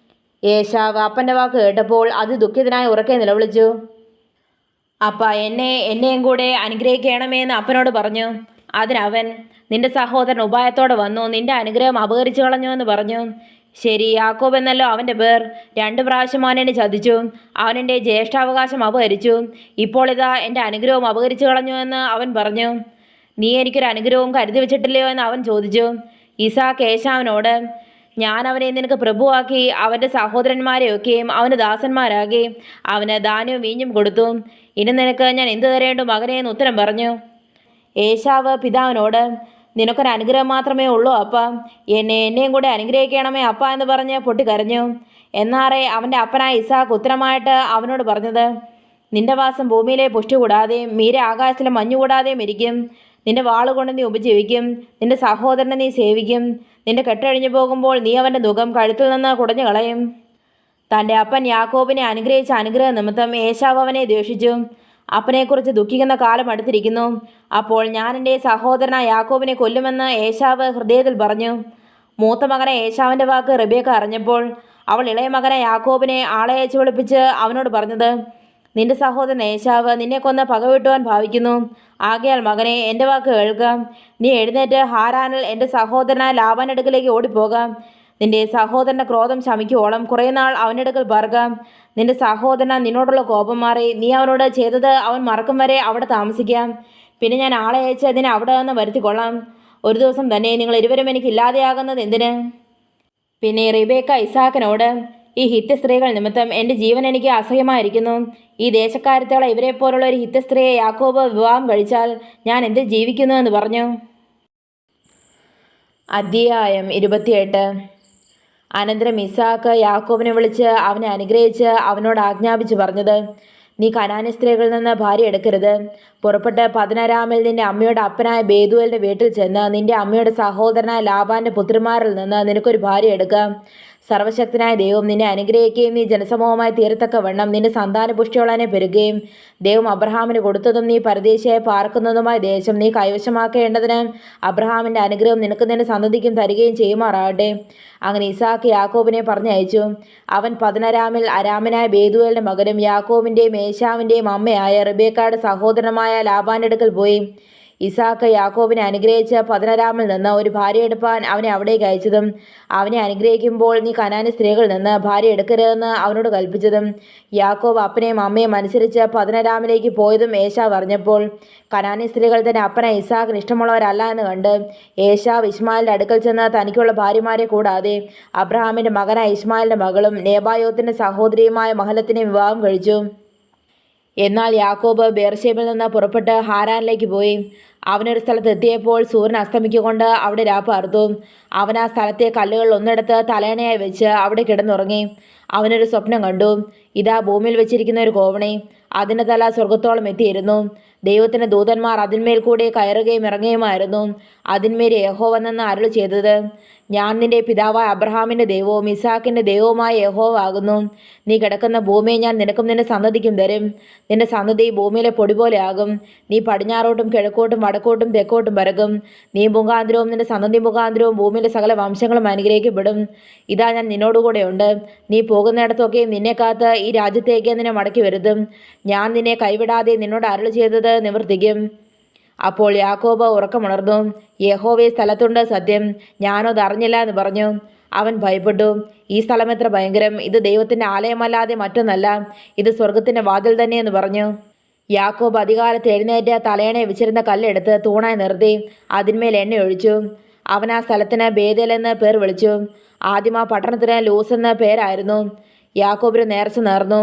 ഏശാവ് അപ്പൻ്റെ വാക്ക് കേട്ടപ്പോൾ അതിദുഃഖിതനായി ഉറക്കെ നിലവിളിച്ചു. അപ്പ എന്നെയും കൂടെ അനുഗ്രഹിക്കണമേ എന്ന് അപ്പനോട് പറഞ്ഞു. അതിനവൻ, നിന്റെ സഹോദരൻ ഉപായത്തോടെ വന്നു നിന്റെ അനുഗ്രഹം അപഹരിച്ചു കളഞ്ഞു എന്ന് പറഞ്ഞു. ശരി, യാക്കോബ് എന്നല്ലോ അവൻ്റെ പേർ. 2 പ്രാവശ്യം അവൻ എന്നെ ചതിച്ചു, അവനെൻ്റെ ജ്യേഷ്ഠാവകാശം അപഹരിച്ചു. ഇപ്പോൾ ഇതാ എൻ്റെ അനുഗ്രഹവും അപഹരിച്ചു കളഞ്ഞു എന്ന് അവൻ പറഞ്ഞു. നീ എനിക്കൊരു അനുഗ്രഹവും കരുതി വെച്ചിട്ടില്ലയോ എന്ന് അവൻ ചോദിച്ചു. ഇസാക്ക് ഏശാവിനോട്, ഞാൻ അവനെ നിനക്ക് പ്രഭുവാക്കി അവൻ്റെ സഹോദരന്മാരെയൊക്കെയും അവന് ദാസന്മാരാക്കി അവന് ധാന്യവും വീഞ്ഞും കൊടുത്തു. ഇനി നിനക്ക് ഞാൻ എന്തു തരേണ്ടു മകനെ എന്ന് ഉത്തരം പറഞ്ഞു. ഏശാവ് പിതാവിനോട്, നിനക്കൊരു അനുഗ്രഹം മാത്രമേ ഉള്ളൂ അപ്പ, എന്നെയും കൂടെ അനുഗ്രഹിക്കണമേ അപ്പ എന്ന് പറഞ്ഞ് പൊട്ടിക്കരഞ്ഞു. എന്നാറേ അവൻ്റെ അപ്പനായ ഇസാക്ക് ഉത്തരമായിട്ട് അവനോട് പറഞ്ഞത്, നിന്റെ വാസം ഭൂമിയിലെ പുഷ്ടി കൂടാതെയും മീരെ ആകാശത്തിലെ മഞ്ഞുകൂടാതെയും ഇരിക്കും. നിന്റെ വാളുകൊണ്ട് നീ ഉപജീവിക്കും, നിന്റെ സഹോദരനെ നീ സേവിക്കും. നിന്റെ കെട്ടഴിഞ്ഞു പോകുമ്പോൾ നീ അവൻ്റെ മുഖം കഴുത്തിൽ നിന്ന് കുടഞ്ഞു കളയും. തൻ്റെ അപ്പൻ യാക്കോബിനെ അനുഗ്രഹിച്ച അനുഗ്രഹ നിമിത്തം ഏശാവ് അവനെ ദ്വേഷിച്ചു. അപ്പനെക്കുറിച്ച് ദുഃഖിക്കുന്ന കാലം അടുത്തിരിക്കുന്നു. അപ്പോൾ ഞാൻ എൻ്റെ സഹോദരനായ യാക്കോബിനെ കൊല്ലുമെന്ന് ഏശാവ് ഹൃദയത്തിൽ പറഞ്ഞു. മൂത്ത മകനെ ഏശാവിൻ്റെ വാക്ക് റെബേക്ക അറിഞ്ഞപ്പോൾ അവൾ ഇളയ മകനെ യാക്കോബിനെ ആളെ അയച്ചു വിളിപ്പിച്ച് അവനോട് പറഞ്ഞത്, നിന്റെ സഹോദരൻ ഏശാവ് നിന്നെ കൊന്ന് പകവിട്ടുവാൻ ഭാവിക്കുന്നു. ആകയാൽ മകനെ, എൻ്റെ വാക്ക് കേൾക്കാം. നീ എഴുന്നേറ്റ് ഹാരാനിൽ എൻ്റെ സഹോദരനായ ലാബാൻ്റെ അടുക്കലേക്ക് ഓടിപ്പോകാം. നിന്റെ സഹോദരൻ്റെ ക്രോധം ശമിക്കുവോളം കുറേ നാൾ അവൻ്റെ അടുക്കൽ പാർക്കാം. നിന്റെ സഹോദരൻ നിന്നോടുള്ള കോപം മാറി നീ അവനോട് ചെയ്തത് അവൻ മറക്കും വരെ അവിടെ താമസിക്കാം. പിന്നെ ഞാൻ ആളെ അയച്ച് അതിനെ അവിടെ നിന്ന് വരുത്തിക്കൊള്ളാം. ഒരു ദിവസം തന്നെ നിങ്ങൾ ഇരുവരും എനിക്ക് ഇല്ലാതെയാകുന്നത് എന്തിന്? പിന്നെ റിബേക്ക ഇസാക്കിനോട്, ഈ ഹിറ്റ് സ്ത്രീകൾ നിമിത്തം എൻ്റെ ജീവൻ എനിക്ക് അസഹ്യമായിരിക്കുന്നു. ഈ ദേശക്കാരത്തോളം ഇവരെ പോലുള്ള ഒരു ഹിറ്റ് സ്ത്രീയെ യാക്കോബ് വിവാഹം കഴിച്ചാൽ ഞാൻ എന്ത് ജീവിക്കുന്നു എന്ന് പറഞ്ഞു. അധ്യായം 28. അനന്തരം ഇസാക്ക് യാക്കോബിനെ വിളിച്ച് അവനെ അനുഗ്രഹിച്ച് അവനോട് ആജ്ഞാപിച്ച് പറഞ്ഞത്, നീ കനാന്യ സ്ത്രീകളിൽ നിന്ന് ഭാര്യ എടുക്കരുത്. പുറപ്പെട്ട് പദ്ദൻഅരാമിൽ നിന്റെ അമ്മയുടെ അപ്പനായ ബേഥൂവേലിൻ്റെ വീട്ടിൽ ചെന്ന് നിന്റെ അമ്മയുടെ സഹോദരനായ ലാബാൻ്റെ പുത്രിമാരിൽ നിന്ന് നിനക്കൊരു ഭാര്യ എടുക്കാം. സർവശക്തനായ ദൈവം നിന്നെ അനുഗ്രഹിക്കുകയും നീ ജനസമൂഹമായി തീരത്തക്കവണ്ണം നിന്റെ സന്താനപുഷ്ടിയുള്ളതിനെ പെരുകുകയും ദൈവം അബ്രഹാമിന് കൊടുത്തതും നീ പരദേശിയായി പാർക്കുന്നതുമായ ദേശം നീ കൈവശമാക്കേണ്ടതിന് അബ്രഹാമിൻ്റെ അനുഗ്രഹം നിനക്ക് നിന്റെ സന്തതിക്കും തരികയും ചെയ്യുമാറാകട്ടെ. അങ്ങനെ ഇസാക്ക് യാക്കോബിനെ പറഞ്ഞയച്ചു. അവൻ പദ്ദൻഅരാമിൽ അരാമനായ ബേഥൂവേലിൻ്റെ മകനും യാക്കോബിൻ്റെയും ഏശാവിൻ്റെയും അമ്മയായ റിബേക്കയുടെ സഹോദരനുമായ ലാബാൻ്റെ അടുക്കൽ പോയി. ഇസാക്ക് യാക്കോബിനെ അനുഗ്രഹിച്ച് പദ്ദൻഅരാമിൽ നിന്ന് ഒരു ഭാര്യ എടുപ്പാൻ അവനെ അവിടേക്ക് അയച്ചതും അവനെ അനുഗ്രഹിക്കുമ്പോൾ നീ കനാന്യ സ്ത്രീകളിൽ നിന്ന് ഭാര്യ എടുക്കരുതെന്ന് അവനോട് കൽപ്പിച്ചതും യാക്കോബ് അപ്പനെയും അമ്മയും അനുസരിച്ച് പദ്ദൻഅരാമിലേക്ക് പോയതും ഏശാവ് അറിഞ്ഞപ്പോൾ കനാന്യ സ്ത്രീകൾ തന്നെ അപ്പനായ ഇസാക്കിന് ഇഷ്ടമുള്ളവരല്ല എന്ന് കണ്ട് ഏശാവ് ഇശ്മായേലിൻ്റെ അടുക്കൽ ചെന്ന് തനിക്കുള്ള ഭാര്യമാരെ കൂടാതെ അബ്രഹാമിൻ്റെ മകനായ ഇശ്മായേലിൻ്റെ മകളും നെബായോത്തിൻ്റെ സഹോദരിയുമായ മഹലത്തിനെ വിവാഹം കഴിച്ചു. എന്നാൽ യാക്കോബ് ബേർശേബയിൽ നിന്ന് പുറപ്പെട്ട് ഹാരാനിലേക്ക് പോയി. അവനൊരു സ്ഥലത്ത് എത്തിയപ്പോൾ സൂര്യൻ അസ്തമിക്കൊണ്ട് അവിടെ രാപ്പാർത്തു. അവൻ ആ സ്ഥലത്തെ കല്ലുകളിൽ ഒന്നെടുത്ത് തലയണയായി വെച്ച് അവിടെ കിടന്നുറങ്ങി. അവനൊരു സ്വപ്നം കണ്ടു. ഇതാ ഭൂമിയിൽ വെച്ചിരിക്കുന്ന ഒരു കോവണി, അതിൻ്റെ തല സ്വർഗത്തോളം എത്തിയിരുന്നു. ദൈവത്തിൻ്റെ ദൂതന്മാർ അതിന്മേൽ കൂടി കയറുകയും ഇറങ്ങുകയുമായിരുന്നു. അതിന്മേൽ യഹോവ നിന്ന് അരുളി ചെയ്തത്, ഞാൻ നിന്റെ പിതാവായ അബ്രഹാമിൻ്റെ ദൈവവും ഇസാക്കിൻ്റെ ദൈവവുമായ യഹോവ ആകുന്നു. നീ കിടക്കുന്ന ഭൂമിയെ ഞാൻ നിനക്കും നിന്റെ സന്തതിക്കും തരും. നിന്റെ സന്തതി ഭൂമിയിലെ പൊടി പോലെ ആകും. നീ പടിഞ്ഞാറോട്ടും കിഴക്കോട്ടും വടക്കോട്ടും തെക്കോട്ടും പരക്കും. നീ മുഖാന്തരവും നിന്റെ സന്തതി മുഖാന്തരവും ഭൂമിയിലെ സകല വംശങ്ങളും അനുഗ്രഹിക്കപ്പെടും. ഇതാ ഞാൻ നിന്നോടുകൂടെ ഉണ്ട്. നീ പോകുന്നിടത്തൊക്കെയും നിന്നെ കാത്ത് ഈ രാജ്യത്തേക്ക് നിന്നെ മടക്കി വരുത്തും. ഞാൻ നിന്നെ കൈവിടാതെ നിന്നോട് അരുളി ചെയ്തത് നിവർത്തിക്കും. അപ്പോൾ യാക്കോബ് ഉറക്കമുണർന്നു. യഹോവേ, സ്ഥലത്തുണ്ട് സത്യം, ഞാനോ അത് അറിഞ്ഞില്ല എന്ന് പറഞ്ഞു. അവൻ ഭയപ്പെട്ടു. ഈ സ്ഥലം എത്ര ഭയങ്കരം! ഇത് ദൈവത്തിൻ്റെ ആലയമല്ലാതെ മറ്റൊന്നല്ല, ഇത് സ്വർഗത്തിൻ്റെ വാതിൽ തന്നെ എന്ന് പറഞ്ഞു. യാക്കോബ് അധികാലത്ത് എഴുന്നേറ്റ് തലയണ വെച്ചിരുന്ന കല്ലെടുത്ത് തൂണായി നിർത്തി അതിന്മേൽ എണ്ണ ഒഴിച്ചു. അവൻ ആ സ്ഥലത്തിന് ബേഥേൽ എന്ന് പേർ വിളിച്ചു. ആദ്യം ആ പട്ടണത്തിന് ലൂസ് എന്ന പേരായിരുന്നു. യാക്കോബിന് നേർച്ച നേർന്നു.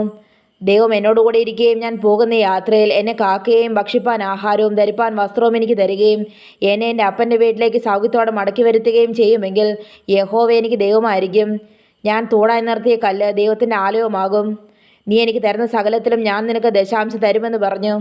ദൈവം എന്നോടുകൂടെ ഇരിക്കുകയും ഞാൻ പോകുന്ന യാത്രയിൽ എന്നെ കാക്കുകയും ഭക്ഷിപ്പാൻ ആഹാരവും ധരിപ്പാൻ വസ്ത്രവും എനിക്ക് തരികയും എന്നെ എൻ്റെ അപ്പൻ്റെ വീട്ടിലേക്ക് സൗഖ്യത്തോടെ മടക്കി വരുത്തുകയും ചെയ്യുമെങ്കിൽ യഹോവ എനിക്ക് ദൈവമായിരിക്കും. ഞാൻ തൂണായി നിർത്തിയ കല്ല് ദൈവത്തിൻ്റെ ആലയവുമാകും. നീ എനിക്ക് തരുന്ന സകലത്തിലും ഞാൻ നിനക്ക് ദശാംശം തരുമെന്ന് പറഞ്ഞു.